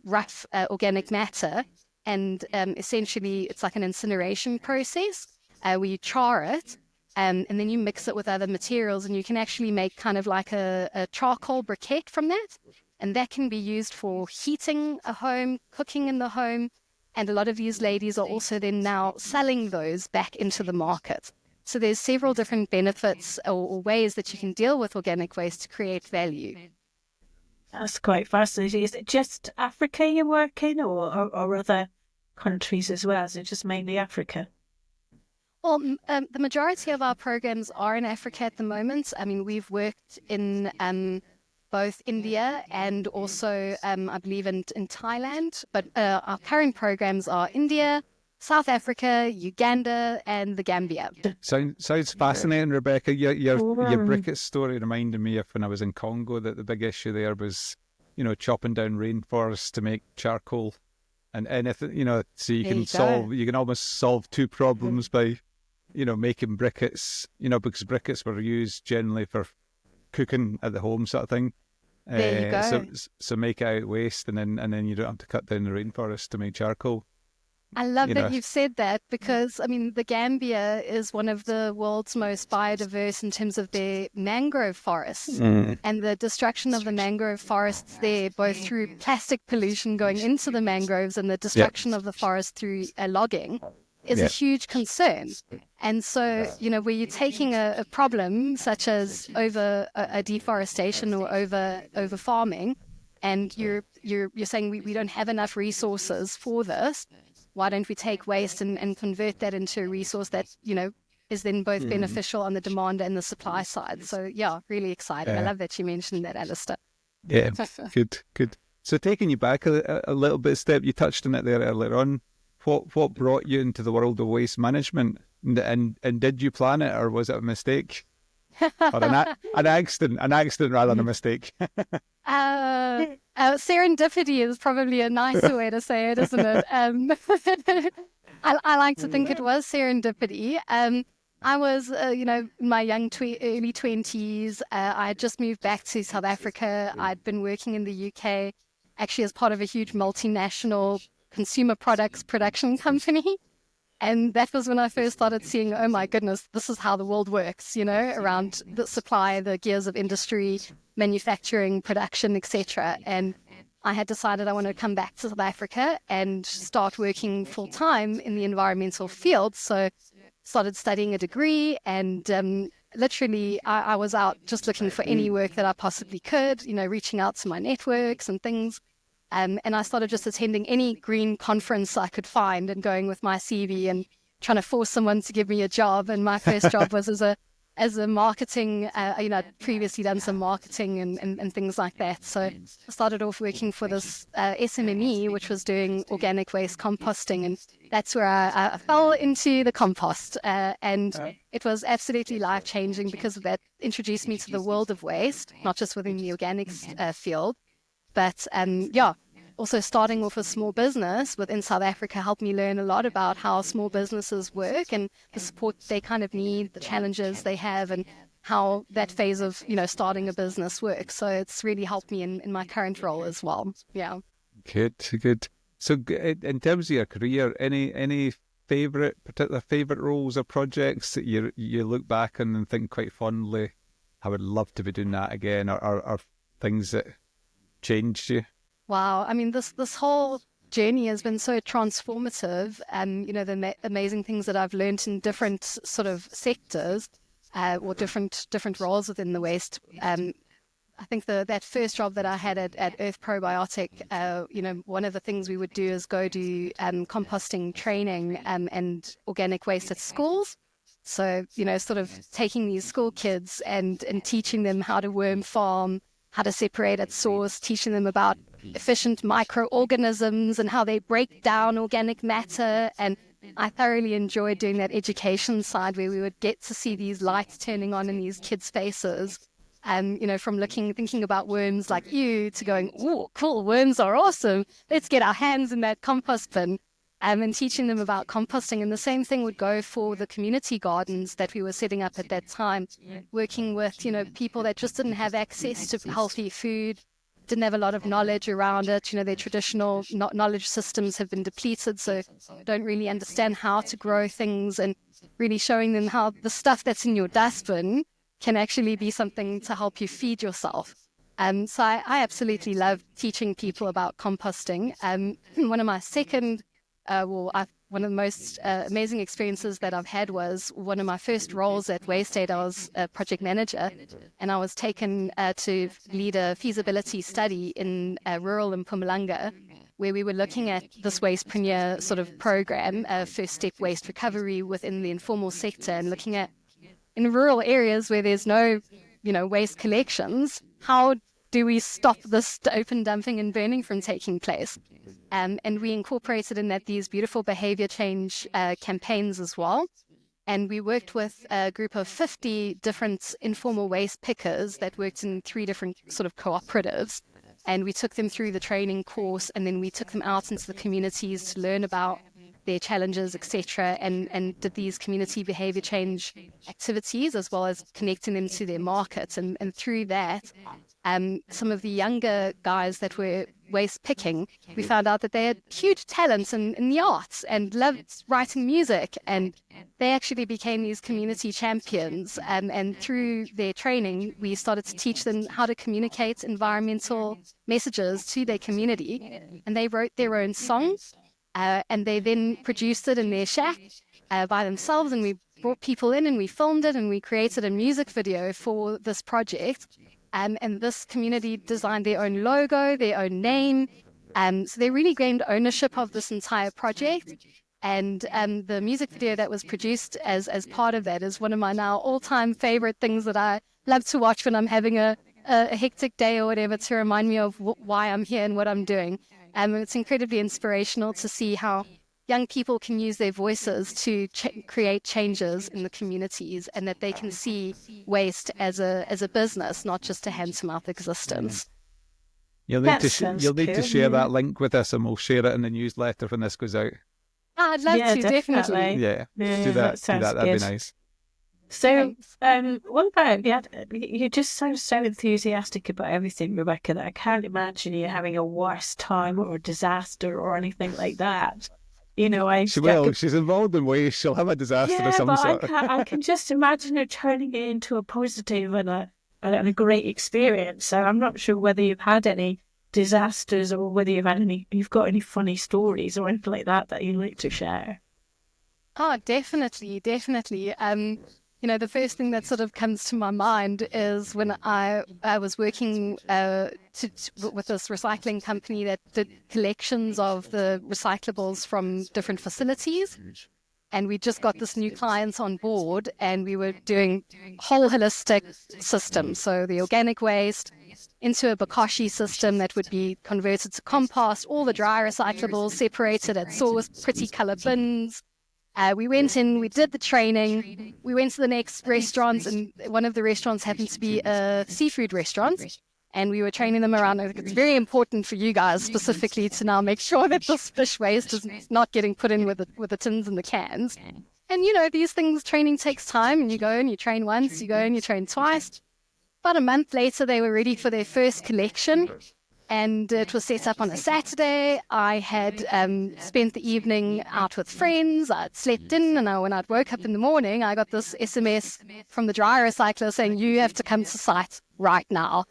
S3: rough organic matter and essentially it's like an incineration process where you char it, and then you mix it with other materials, and you can actually make kind of like a charcoal briquette from that. And that can be used for heating a home, cooking in the home. And a lot of these ladies are also then now selling those back into the market. So there's several different benefits or ways that you can deal with organic waste to create value.
S2: That's quite fascinating. Is it just Africa you work in, or other countries as well? Is it just mainly Africa?
S3: Well, the majority of our programs are in Africa at the moment. I mean, we've worked in both India and also, I believe, in Thailand. But our current programs are India, South Africa, Uganda, and the Gambia.
S1: Sounds fascinating, Rebecca. Your briquette story reminded me of when I was in Congo, that the big issue there was, chopping down rainforests to make charcoal and anything, so you can almost solve two problems by, making briquettes, because briquettes were used generally for cooking at the home sort of thing.
S3: There you go.
S1: So make it out waste, and then you don't have to cut down the rainforest to make charcoal.
S3: I love that you've said that, because, I mean, the Gambia is one of the world's most biodiverse in terms of their mangrove forests. And the destruction of the mangrove forests there, both through plastic pollution going into the mangroves and the destruction of the forest through logging, is a huge concern. And so, where you're taking a problem such as over a deforestation or over farming, and you're saying we don't have enough resources for this, why don't we take waste and convert that into a resource that, is then both beneficial on the demand and the supply side? So, yeah, really exciting. I love that you mentioned that, Alistair.
S1: Yeah, good. So taking you back a little bit, Step, you touched on it there earlier on. What brought you into the world of waste management? And did you plan it, or was it a mistake? Or an accident rather than a mistake?
S3: Serendipity is probably a nicer way to say it, isn't it? I like to think it was serendipity. I was, in my early 20s. I had just moved back to South Africa. I'd been working in the UK, actually as part of a huge multinational consumer products production company. And that was when I first started seeing, oh my goodness, this is how the world works, around the supply, the gears of industry, manufacturing, production, etc. And I had decided I wanted to come back to South Africa and start working full time in the environmental field. So started studying a degree, and literally I was out just looking for any work that I possibly could, reaching out to my networks and things. And I started just attending any green conference I could find and going with my CV and trying to force someone to give me a job. And my first job was as a marketing, I'd previously done some marketing and things like that. So I started off working for this SMME, which was doing organic waste composting. And that's where I fell into the compost. And it was absolutely life-changing because of that. Introduced me to the world of waste, not just within the organics field. But also starting off a small business within South Africa helped me learn a lot about how small businesses work and the support they kind of need, the challenges they have, and how that phase of, starting a business works. So it's really helped me in my current role as well. Yeah.
S1: Good. So in terms of your career, any particular favorite roles or projects that you look back on and think quite fondly, I would love to be doing that again, or things that changed you?
S3: Wow. I mean, this whole journey has been so transformative, and the amazing things that I've learned in different sort of sectors or different roles within the waste. I think that first job that I had at Earth Probiotic, one of the things we would do is go do composting training and organic waste at schools. So, sort of taking these school kids and teaching them how to worm farm, how to separate at source, teaching them about efficient microorganisms and how they break down organic matter. And I thoroughly enjoyed doing that education side where we would get to see these lights turning on in these kids' faces. And, from thinking about worms like you to going, oh, cool, worms are awesome. Let's get our hands in that compost bin. And teaching them about composting. And the same thing would go for the community gardens that we were setting up at that time, working with, people that just didn't have access to healthy food, didn't have a lot of knowledge around it. You know, their traditional knowledge systems have been depleted, so don't really understand how to grow things, and really showing them how the stuff that's in your dustbin can actually be something to help you feed yourself. So I absolutely love teaching people about composting. One of my one of the most amazing experiences that I've had was one of my first roles at WasteAid. I was a project manager, and I was taken to lead a feasibility study in rural Mpumalanga, where we were looking at this Wastepreneur sort of program, first step waste recovery within the informal sector, and looking at in rural areas where there's no, waste collections, how do we stop this open dumping and burning from taking place? And we incorporated in that these beautiful behavior change campaigns as well. And we worked with a group of 50 different informal waste pickers that worked in 3 different sort of cooperatives. And we took them through the training course, and then we took them out into the communities to learn about their challenges, etc., and did these community behavior change activities, as well as connecting them to their markets. And through that, some of the younger guys that were waste picking, we found out that they had huge talents in the arts and loved writing music, and they actually became these community champions. And through their training, we started to teach them how to communicate environmental messages to their community, and they wrote their own songs, and they then produced it in their shack by themselves, and we brought people in and we filmed it, and we created a music video for this project. And this community designed their own logo, their own name. So they really gained ownership of this entire project. And the music video that was produced as part of that is one of my now all-time favorite things that I love to watch when I'm having a hectic day or whatever, to remind me of why I'm here and what I'm doing. It's incredibly inspirational to see how young people can use their voices to create changes in the communities, and that they can see waste as a business, not just a hand-to-mouth existence.
S1: You'll need to share that link with us, and we'll share it in the newsletter when this goes out.
S3: I'd love to, definitely.
S1: Yeah, do that. That'd be nice.
S2: So, what about you? Just sound so enthusiastic about everything, Rebecca, that I can't imagine you having a worse time or a disaster or anything like that.
S1: She's involved in waste. She'll have a disaster of some sort.
S2: I can just imagine her turning it into a positive and a great experience. So I'm not sure whether you've had any disasters or whether you've got any funny stories or anything like that you'd like to share.
S3: Oh, definitely. The first thing that sort of comes to my mind is when I was working with this recycling company that did collections of the recyclables from different facilities. And we just got this new client on board, and we were doing whole holistic systems. So the organic waste into a bokashi system that would be converted to compost, all the dry recyclables separated at source, pretty color bins. We went in, we did the training, we went to the next restaurants, and one of the restaurants happened to be a seafood restaurant, and we were training them around. I think it's very important for you guys specifically to now make sure that this fish waste is not getting put in with the tins and the cans. And these things, training takes time, and you go and you train once, you go and you train twice. About a month later, they were ready for their first collection. And it was set up on a Saturday. I had spent the evening out with friends. I'd slept in, and when I'd woke up in the morning, I got this SMS from the dry recycler saying, "You have to come to site right now."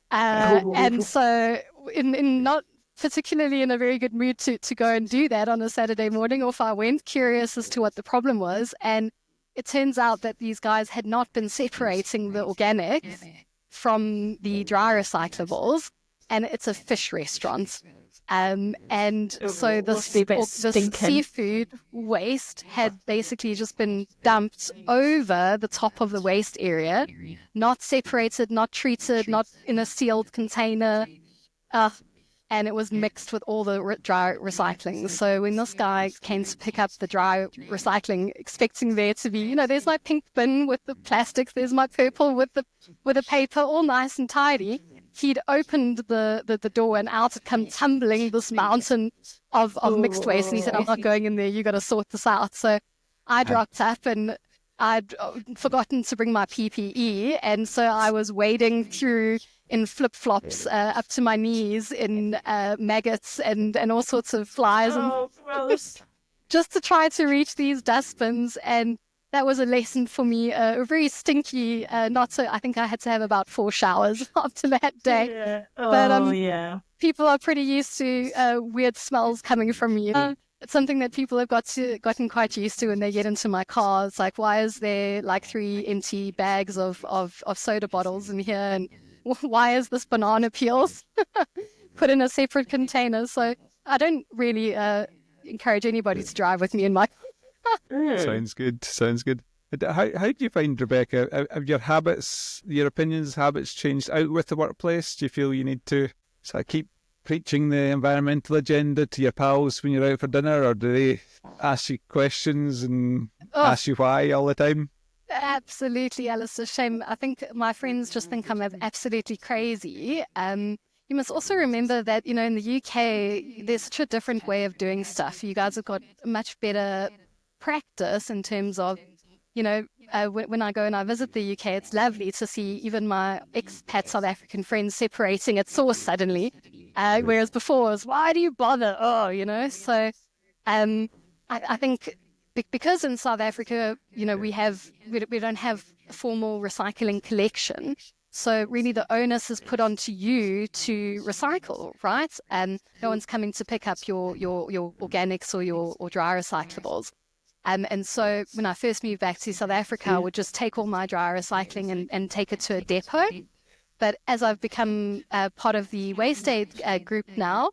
S3: And so, in not particularly in a very good mood to go and do that on a Saturday morning, off I went, curious as to what the problem was. And it turns out that these guys had not been separating the organics from the dry recyclables. And it's a fish restaurant. So this seafood waste had basically just been dumped over the top of the waste area, not separated, not treated, not in a sealed container. And it was mixed with all the dry recycling. So when this guy came to pick up the dry recycling, expecting there to be, there's my pink bin with the plastics, there's my purple with the paper, all nice and tidy. He'd opened the door, and out had come tumbling this mountain of mixed waste. And he said, "I'm not going in there. You got to sort this out." So I dropped up, and I'd forgotten to bring my PPE. And so I was wading through in flip-flops up to my knees in maggots and all sorts of flies,
S2: Oh, gross.
S3: just to try to reach these dustbins. And that was a lesson for me, a very stinky, I think I had to have about 4 showers after that day.
S2: Yeah.
S3: But
S2: Yeah.
S3: people are pretty used to weird smells coming from me. It's something that people have gotten quite used to when they get into my car. It's like, why is there like 3 empty bags of soda bottles in here? And why is this banana peels put in a separate container? So I don't really encourage anybody to drive with me in my car.
S1: Sounds good. How do you find, Rebecca, have your habits changed out with the workplace? Do you feel you need to sort of keep preaching the environmental agenda to your pals when you're out for dinner, or do they ask you questions and ask you why all the time?
S3: Absolutely, Alice. A shame. I think my friends just think I'm absolutely crazy. You must also remember that, in the UK, there's such a different way of doing stuff. You guys have got much better practice in terms of, when I go and I visit the UK, it's lovely to see even my expat South African friends separating at source suddenly. Whereas before it was, why do you bother? So I think because in South Africa, we don't have a formal recycling collection. So really the onus is put onto you to recycle, right? And no one's coming to pick up your organics or your dry recyclables. And so when I first moved back to South Africa, I would just take all my dry recycling and take it to a depot. But as I've become part of the WasteAid group now,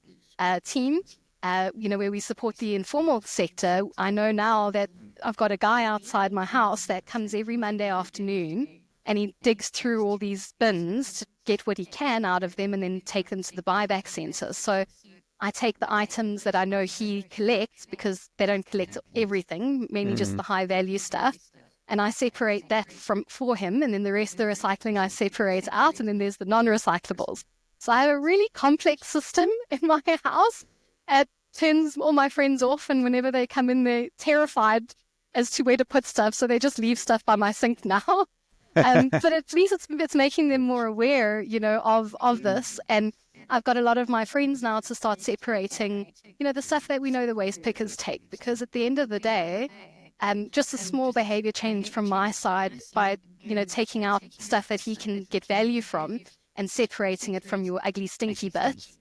S3: team, where we support the informal sector, I know now that I've got a guy outside my house that comes every Monday afternoon, and he digs through all these bins to get what he can out of them and then take them to the buyback centre. So I take the items that I know he collects, because they don't collect everything, mainly just the high value stuff. And I separate that for him. And then the rest of the recycling I separate out. And then there's the non-recyclables. So I have a really complex system in my house. It turns all my friends off. And whenever they come in, they're terrified as to where to put stuff. So they just leave stuff by my sink now. But at least it's making them more aware, of this. And I've got a lot of my friends now to start separating, the stuff that we know the waste pickers take, because at the end of the day, just a small behavior change from my side by, taking out stuff that he can get value from and separating it from your ugly, stinky bits.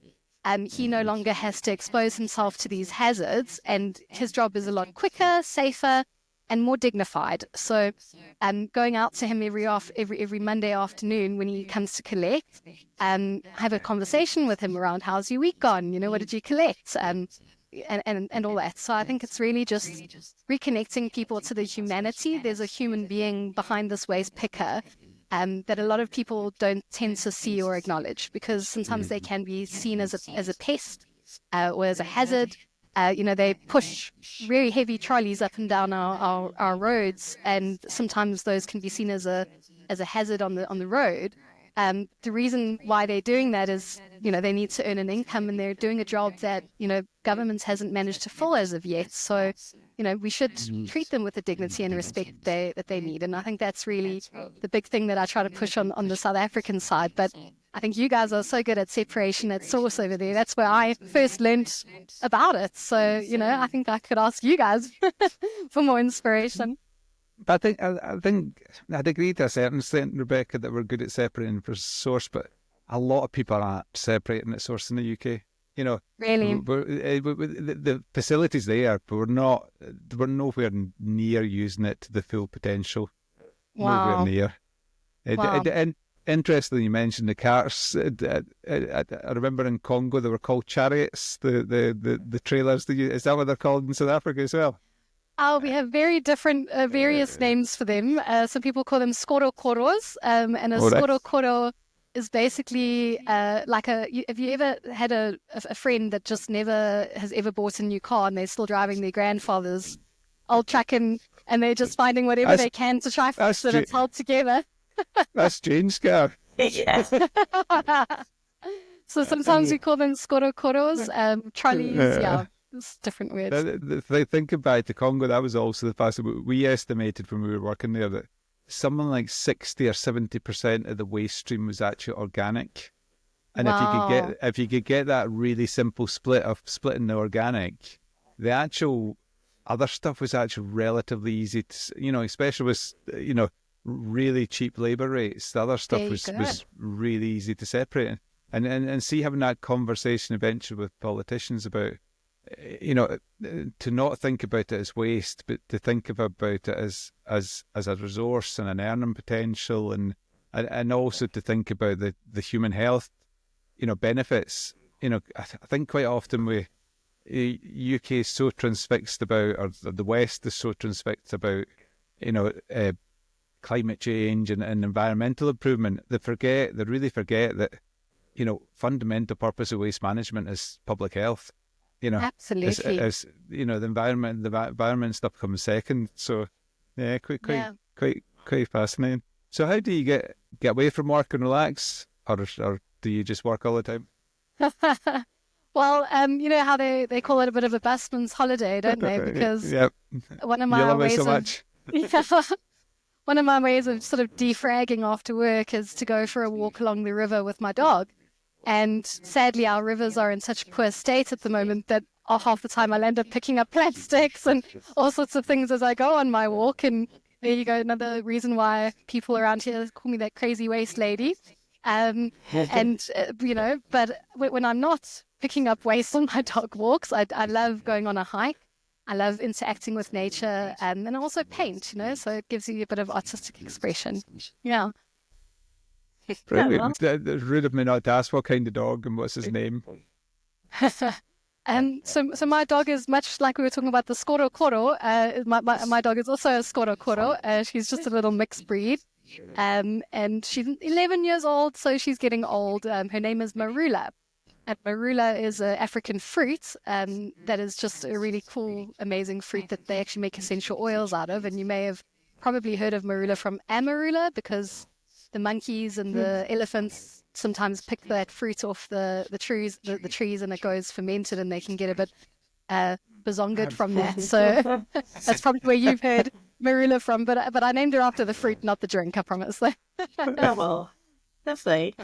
S3: He no longer has to expose himself to these hazards, and his job is a lot quicker, safer, and more dignified. So going out to him every Monday afternoon when he comes to collect, have a conversation with him around, how's your week gone? What did you collect? And all that. So I think it's really just reconnecting people to the humanity. There's a human being behind this waste picker that a lot of people don't tend to see or acknowledge, because sometimes they can be seen as a pest or as a hazard. They push very heavy trolleys up and down our roads, and sometimes those can be seen as a hazard on the road. The reason why they're doing that is, they need to earn an income, and they're doing a job that, government hasn't managed to fill as of yet. So, we should treat them with the dignity and respect that they need. And I think that's really the big thing that I try to push on the South African side. But I think you guys are so good at separation at source over there. That's where I first learned about it. So, I think I could ask you guys for more inspiration.
S1: But I think I'd agree to a certain extent, Rebecca, that we're good at separating for source, but a lot of people aren't separating at source in the UK.
S3: Really,
S1: the facilities there, but we're nowhere near using it to the full potential.
S3: Wow.
S1: Nowhere near.
S3: Wow.
S1: And interestingly, you mentioned the carts. I remember in Congo they were called chariots. The trailers. Is that what they're called in South Africa as well?
S3: Oh, we have very different, various names for them. Some people call them skoro-koros, and a skoro-koro is basically have you ever had a friend that just never has ever bought a new car, and they're still driving their grandfather's old truck, and they're just finding whatever they can to try fix it. It's held together.
S1: That's strange, Gav.
S2: Yeah.
S3: So sometimes we call them skoro-koros, trolleys, yeah. It's different words.
S1: Thinking back to Congo, that was also the fact that we estimated when we were working there that something like 60 or 70% of the waste stream was actually organic. And
S3: Wow.
S1: if you could get that really simple split of splitting the organic, the actual other stuff was actually relatively easy to, especially with, really cheap labor rates. The other stuff
S3: There you go.
S1: was really easy to separate. And see, having that conversation eventually with politicians about, to not think about it as waste, but to think about it as a resource and an earning potential, and also to think about the human health, benefits. I think quite often UK is so transfixed about, or the West is so transfixed about, climate change and environmental improvement. They really forget that, fundamental purpose of waste management is public health.
S3: Absolutely.
S1: The environment stuff comes second. So, yeah, quite fascinating. So, how do you get away from work and relax, or do you just work all the time?
S3: Well, you know how they call it a bit of a busman's holiday, don't they? Because
S1: yep.
S3: one of
S1: You
S3: my
S1: love it
S3: ways
S1: so
S3: of
S1: much.
S3: one of my ways of sort of defragging after work is to go for a walk along the river with my dog. And sadly, our rivers are in such poor state at the moment that half the time I'll end up picking up plastics and all sorts of things as I go on my walk. And there you go, another reason why people around here call me that crazy waste lady. But when I'm not picking up waste on my dog walks, I love going on a hike. I love interacting with nature, and also paint, so it gives you a bit of artistic expression. Yeah.
S1: Brilliant. It's rude of me not to ask what kind of dog and what's his name.
S3: So my dog is much like we were talking about the Skoro Koro. My dog is also a Skoro Koro. She's just a little mixed breed. And she's 11 years old, so she's getting old. Her name is Marula. And marula is an African fruit that is just a really cool, amazing fruit that they actually make essential oils out of. And you may have probably heard of marula from Amarula, because the monkeys and the elephants sometimes pick that fruit off the trees, and it goes fermented, and they can get a bit bazongered from that. So that's probably where you've heard marula from. But I named her after the fruit, not the drink, I promise.
S2: Oh, well, lovely.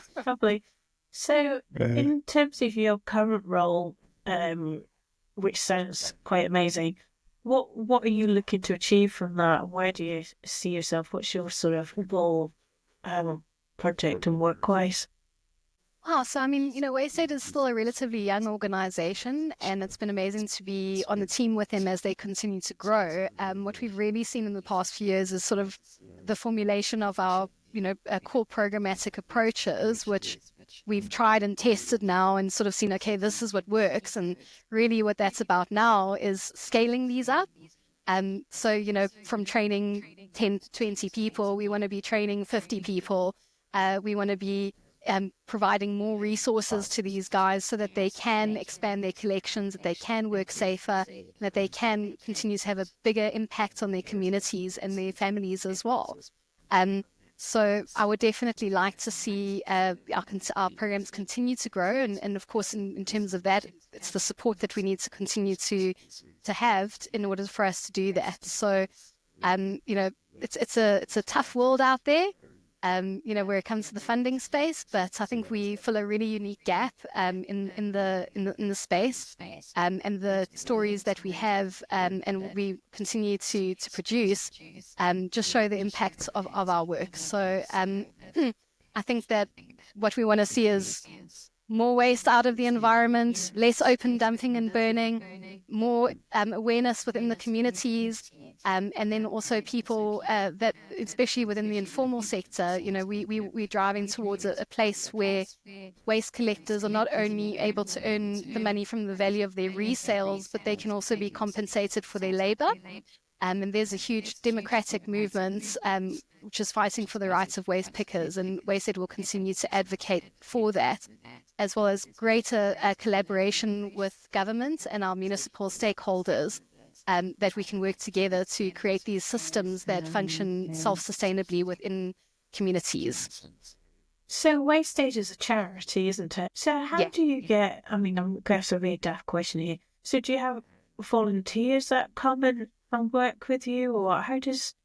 S2: So, in terms of your current role, which sounds quite amazing, what are you looking to achieve from that? Where do you see yourself? What's your sort of goal, project and work-wise?
S3: Wow, so WasteAid is still a relatively young organization, and it's been amazing to be on the team with them as they continue to grow. What we've really seen in the past few years is sort of the formulation of our core programmatic approaches, which we've tried and tested now and sort of seen, okay, this is what works. And really what that's about now is scaling these up. So, from training 10 to 20 people, we want to be training 50 people. We want to be providing more resources to these guys so that they can expand their collections, that they can work safer, that they can continue to have a bigger impact on their communities and their families as well. So I would definitely like to see our programs continue to grow. And of course, in terms of that, it's the support that we need to continue to have in order for us to do that. So, it's a tough world out there, where it comes to the funding space, but I think we fill a really unique gap in the space, and the stories that we have and we continue to produce just show the impact of our work. So I think that what we want to see is more waste out of the environment, less open dumping and burning, more awareness within the communities, and then also people that, especially within the informal sector, we're driving towards a place where waste collectors are not only able to earn the money from the value of their resales, but they can also be compensated for their labor. And there's a huge democratic movement which is fighting for the rights of waste pickers, and WasteAid will continue to advocate for that, as well as greater collaboration with government and our municipal stakeholders, that we can work together to create these systems that function self-sustainably within communities.
S2: So WasteAid is a charity, isn't it? So how do you get, I'm going to ask a really daft question here. So do you have volunteers that come and work with you, or how does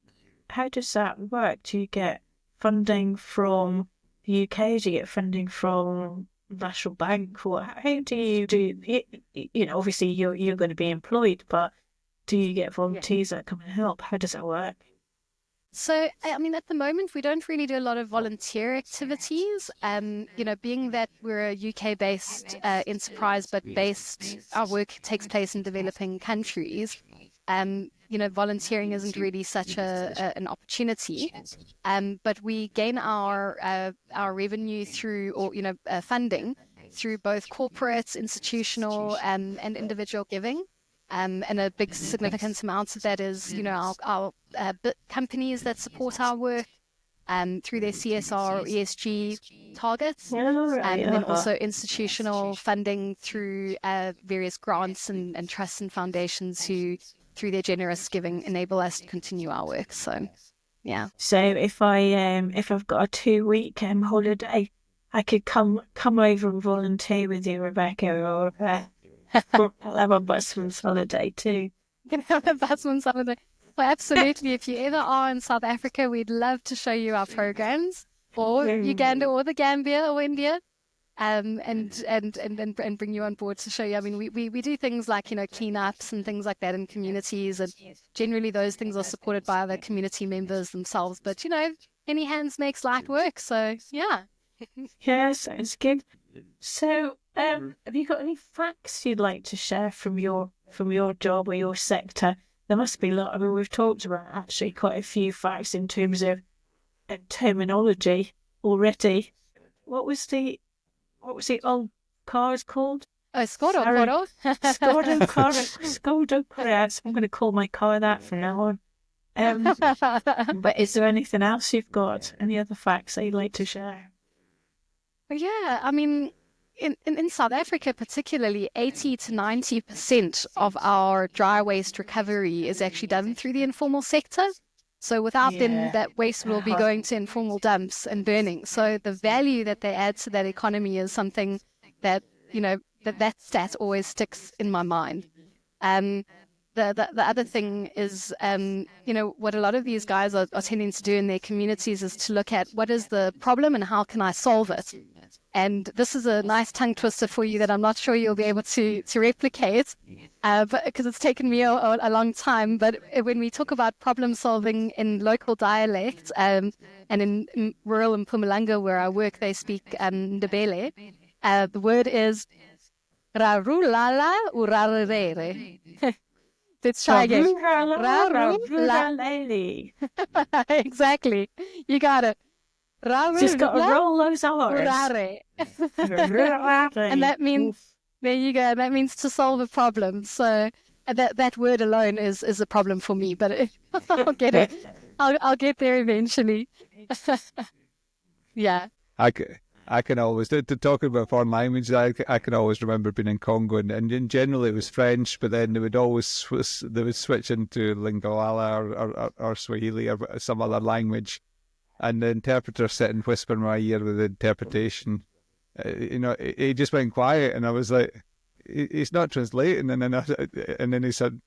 S2: does that work? Do you get funding from the UK? Do you get funding from National Bank? Or how do you obviously you're going to be employed, but do you get volunteers that come and help? How does that work?
S3: So, I mean, at the moment, we don't really do a lot of volunteer activities. Being that we're a UK-based enterprise, but our work takes place in developing countries. Volunteering isn't really such an opportunity. But we gain our revenue through, funding through both corporate, institutional, and individual giving. And a big significant amount of that is, our companies that support our work through their CSR or ESG targets. And then also institutional funding through various grants and trusts and foundations who, through their generous giving, enable us to continue our work. So, yeah.
S2: So if I've got a 2-week holiday, I could come over and volunteer with you, Rebecca, or I'll have a busman's holiday too.
S3: You can have a busman's holiday. Well, absolutely. If you ever are in South Africa, we'd love to show you our programs, or Uganda, or the Gambia, or India, and bring you on board to show you. I mean, we do things like cleanups and things like that in communities, and generally those things are supported by other community members themselves. But any hands makes light work. So yeah.
S2: Yeah, sounds good. So, have you got any facts you'd like to share from your job or your sector? There must be a lot. I mean, we've talked about actually quite a few facts in terms of terminology already. What was the old cars called?
S3: Oh, Skoda.
S2: Skoda cars. I'm going to call my car that from now on. But is there anything else you've got? Any other facts that you'd like to share?
S3: Yeah, I mean, in South Africa particularly, 80 to 90% of our dry waste recovery is actually done through the informal sector. So without them, that waste will be going to informal dumps and burning. So the value that they add to that economy is something that, that stat always sticks in my mind. The other thing is, what a lot of these guys are tending to do in their communities is to look at what is the problem and how can I solve it. And this is a nice tongue twister for you that I'm not sure you'll be able to replicate, but because it's taken me a long time. But when we talk about problem solving in local dialect, and in rural Mpumalanga where I work, they speak Ndebele. The word is rarulala urarere. Let's try again. Exactly. You got it.
S2: Just got to roll those R's.
S3: And that means, there you go, that means to solve a problem. So that word alone is a problem for me, but I'll get it. I'll get there eventually. Yeah.
S1: I can always, to talk about foreign languages, I can always remember being in Congo, and in general it was French, but then they would switch into Lingala or Swahili or some other language, and the interpreter sitting whispering in my ear with the interpretation. He just went quiet, and I was like, he's not translating, and then he said,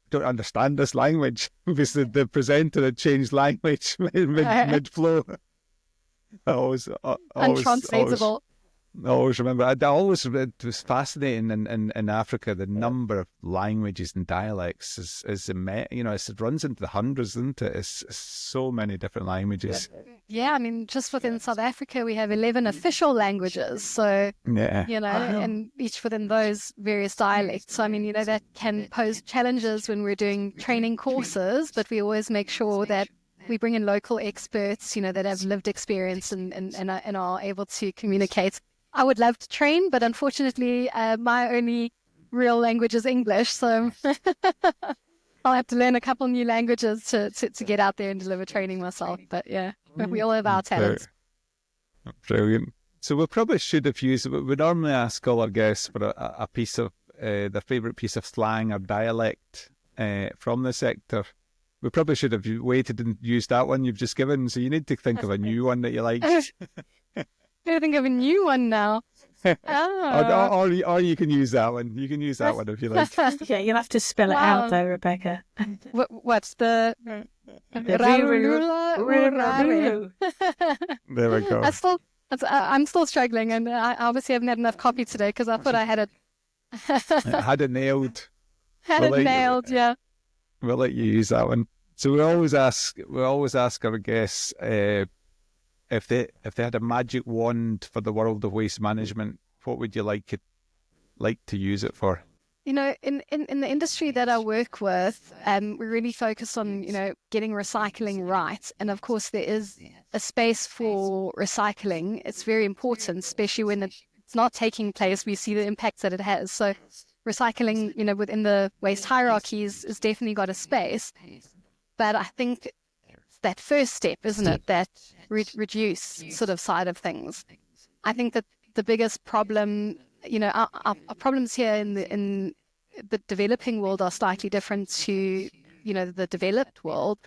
S1: don't understand this language, because the presenter had changed language mid-flow.
S3: Untranslatable.
S1: I always remember. It was fascinating in Africa. The number of languages and dialects is immense. It runs into the hundreds, isn't it? It's so many different languages.
S3: Yeah, I mean, just within South Africa, we have 11 official languages. So, and each within those various dialects. So, I mean, that can pose challenges when we're doing training courses, but we always make sure that we bring in local experts, that have lived experience and are able to communicate. I would love to train, but unfortunately, my only real language is English. So I'll have to learn a couple new languages to get out there and deliver training myself. But yeah, we all have our talents.
S1: Brilliant. So we probably should have used, we normally ask all our guests for a piece of their favourite piece of slang or dialect from the sector. We probably should have waited and used that one you've just given. So you need to think of a new one that you like.
S3: I think of a new one now. Oh.
S1: or you can use that one. You can use that one if you like.
S2: Yeah, you'll have to spell it
S3: Wow.
S2: out though, Rebecca.
S3: What's the
S2: Ruru.
S1: There we go.
S3: I'm still struggling, and I obviously haven't had enough coffee today because I thought I had it
S1: I had it nailed.
S3: nailed. Yeah.
S1: We'll let you use that one. So we always ask our guests if they had a magic wand for the world of waste management, what would you like to use it for?
S3: In the industry that I work with, we really focus on, getting recycling right. And of course, there is a space for recycling. It's very important, especially when it's not taking place. We see the impacts that it has. So recycling, within the waste hierarchies is definitely got a space. But I think that first step, isn't it? That reduce sort of side of things. I think that the biggest problem, our problems here in the developing world are slightly different to, the developed world,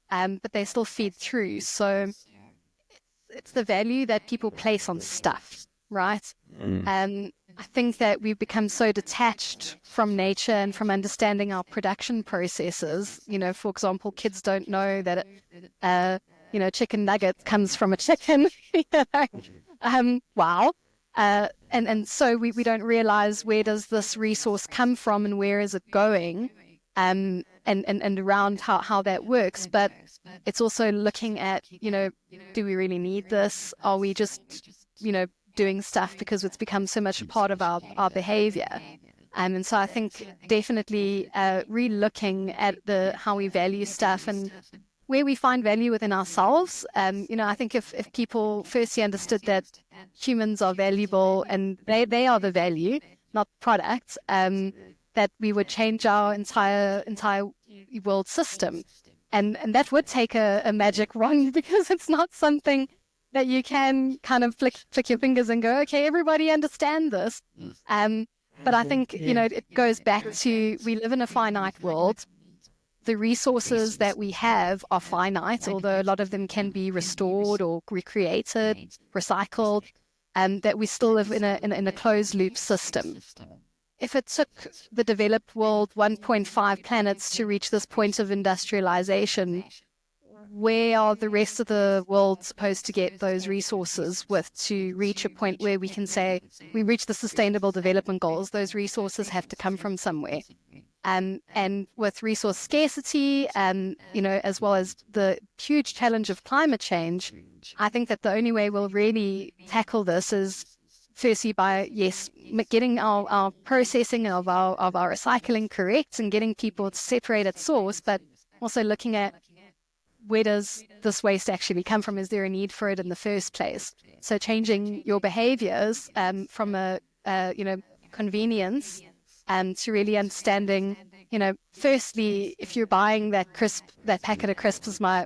S3: but they still feed through. So it's the value that people place on stuff, right? I think that we've become so detached from nature and from understanding our production processes. For example, kids don't know that, chicken nugget comes from a chicken. Wow. And so we don't realize where does this resource come from and where is it going, and around how that works. But it's also looking at, do we really need this? Are we just, doing stuff because it's become so much a part of our behavior? And so I think definitely re-looking at how we value stuff and where we find value within ourselves. I think if people firstly understood that humans are valuable and they are the value, not products, that we would change our entire world system. And that would take a magic wand, because it's not something that you can kind of flick your fingers and go, okay, everybody understand this. But I think, it goes back to, we live in a finite world. The resources that we have are finite, although a lot of them can be restored or recreated, recycled, and that we still live in a closed loop system. If it took the developed world 1.5 planets to reach this point of industrialization, where are the rest of the world supposed to get those resources to reach a point where we can say we reach the sustainable development goals? Those resources have to come from somewhere. And with resource scarcity, as well as the huge challenge of climate change, I think that the only way we'll really tackle this is firstly by, getting our processing of our recycling correct and getting people to separate at source, but also looking at, where does this waste actually come from? Is there a need for it in the first place? So changing your behaviors from a convenience to really understanding, firstly, if you're buying that packet of crisps is my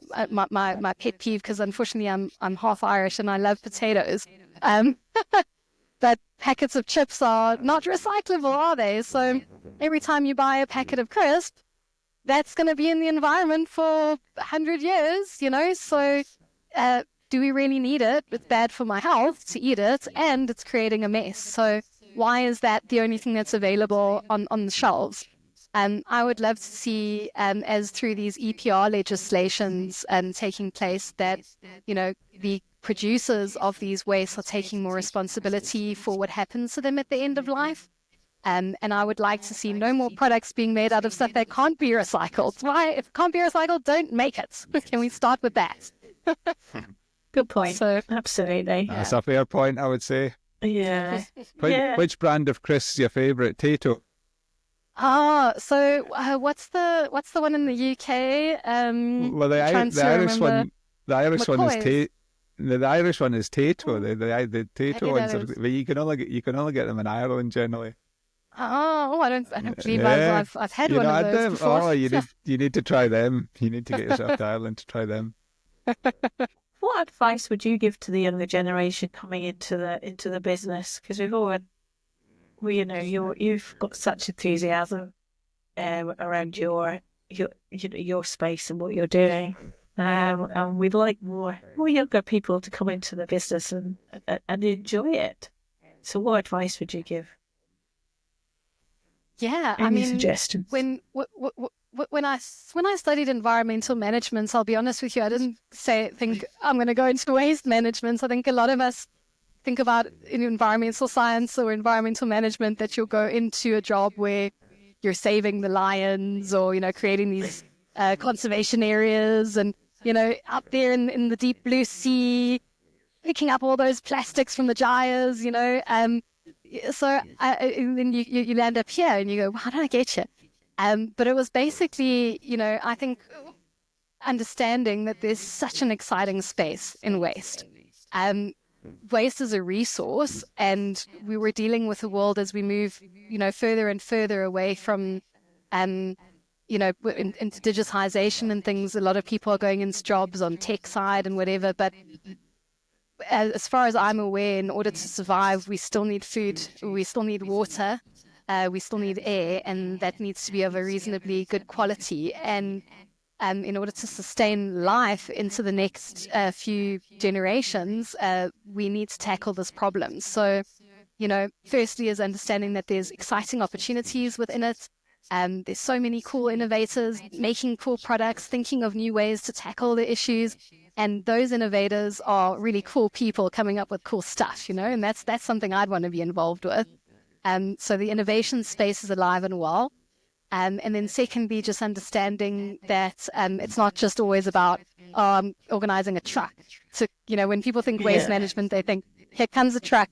S3: pet peeve, because unfortunately I'm half Irish and I love potatoes. But packets of chips are not recyclable, are they? So every time you buy a packet of crisps, that's going to be in the environment for 100 years, So do we really need it? It's bad for my health to eat it, and it's creating a mess. So why is that the only thing that's available on the shelves? I would love to see, as through these EPR legislations taking place, that, the producers of these wastes are taking more responsibility for what happens to them at the end of life. And I would like to see no more products being made out of stuff that can't be recycled. Why? If it can't be recycled, don't make it. Can we start with that?
S2: Good point.
S3: So,
S2: absolutely.
S1: That's a fair point, I would say.
S2: Yeah.
S1: Which brand of crisps is your favourite? Tato?
S3: So what's the one in the UK?
S1: Well, the Irish one. The Irish one is The Irish one is Tato. The Tato ones but you can only get them in Ireland generally.
S3: I don't believe I've had one of those before.
S1: Oh, you need to try them. You need to get yourself to Ireland to try them.
S2: What advice would you give to the younger generation coming into the business? Because you've got such enthusiasm around your space and what you're doing. And we'd like more younger people to come into the business and enjoy it. So what advice would you give?
S3: Yeah,
S2: Any suggestions?
S3: When I studied environmental management, I'll be honest with you, I didn't think I'm going to go into waste management. I think a lot of us think about in environmental science or environmental management that you'll go into a job where you're saving the lions or, creating these conservation areas and, up there in the deep blue sea, picking up all those plastics from the gyres, So then you land up here and you go, how did I get you? But it was basically, I think understanding that there's such an exciting space in waste. Waste is a resource, and we were dealing with the world as we move, further and further away from, into digitization and things. A lot of people are going into jobs on tech side and whatever, but as far as I'm aware, in order to survive, we still need food, we still need water, we still need air, and that needs to be of a reasonably good quality. And in order to sustain life into the next few generations, we need to tackle this problem. So, firstly is understanding that there's exciting opportunities within it. There's so many cool innovators making cool products, thinking of new ways to tackle the issues. And those innovators are really cool people coming up with cool stuff, and that's something I'd want to be involved with. So the innovation space is alive and well. And then secondly, just understanding that it's not just always about organizing a truck. So, when people think waste management, they think, here comes a truck,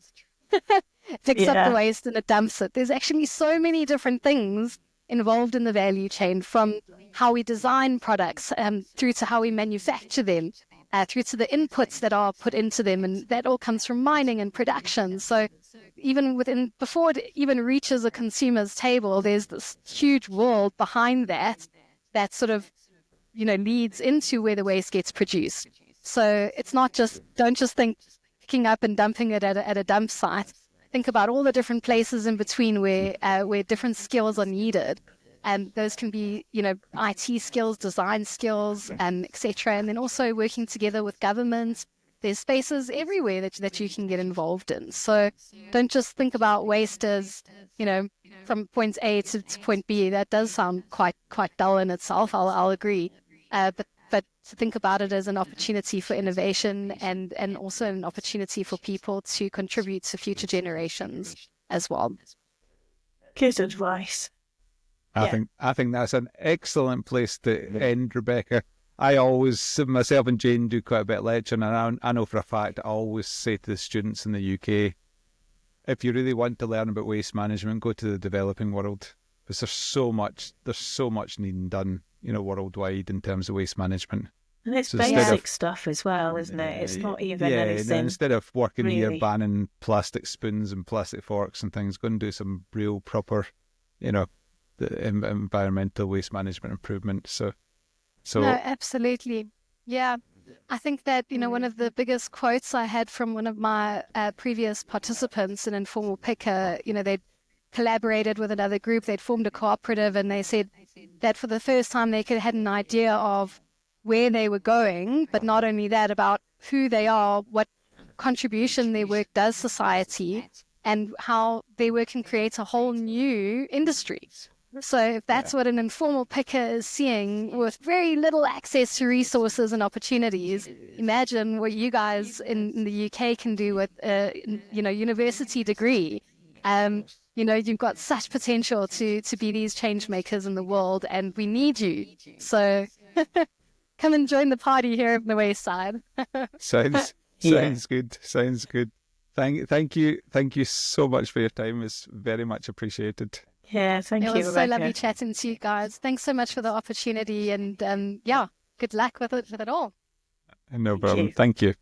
S3: picks up the waste and it dumps it. There's actually so many different things involved in the value chain, from how we design products through to how we manufacture them, through to the inputs that are put into them. And that all comes from mining and production. So even before it even reaches a consumer's table, there's this huge world behind that sort of, leads into where the waste gets produced. So it's not don't just think picking up and dumping it at a dump site. Think about all the different places in between where different skills are needed. And those can be, IT skills, design skills, etc. And then also working together with governments. There's spaces everywhere that you can get involved in. So don't just think about waste as, from point A to point B. That does sound quite dull in itself. I'll agree. But to think about it as an opportunity for innovation and also an opportunity for people to contribute to future generations as well.
S2: Good advice.
S1: I think that's an excellent place to end, Rebecca. I always, myself and Jane do quite a bit of lecturing, and I know for a fact, I always say to the students in the UK, if you really want to learn about waste management, go to the developing world, because there's so much needing done, worldwide in terms of waste management.
S2: And it's so basic stuff as well, isn't it? It's not even anything.
S1: Instead of working
S2: really
S1: here banning plastic spoons and plastic forks and things, go and do some real proper, the environmental waste management improvement. So
S3: no, absolutely. Yeah. I think that, one of the biggest quotes I had from one of my previous participants, an informal picker, they'd collaborated with another group, they'd formed a cooperative, and they said that for the first time they had an idea of where they were going, but not only that, about who they are, what contribution their work does society, and how their work can create a whole new industry. So if that's what an informal picker is seeing with very little access to resources and opportunities, imagine what you guys in the UK can do with a university degree. You've got such potential to be these change makers in the world, and we need you. So come and join the party here at the Wayside.
S1: Sounds good. Sounds good. Thank you so much for your time. It's very much appreciated.
S2: Yeah, thank you,
S3: It was
S2: Rebecca.
S3: so lovely chatting to you guys. Thanks so much for the opportunity, and good luck with it all.
S1: No problem. Thank you.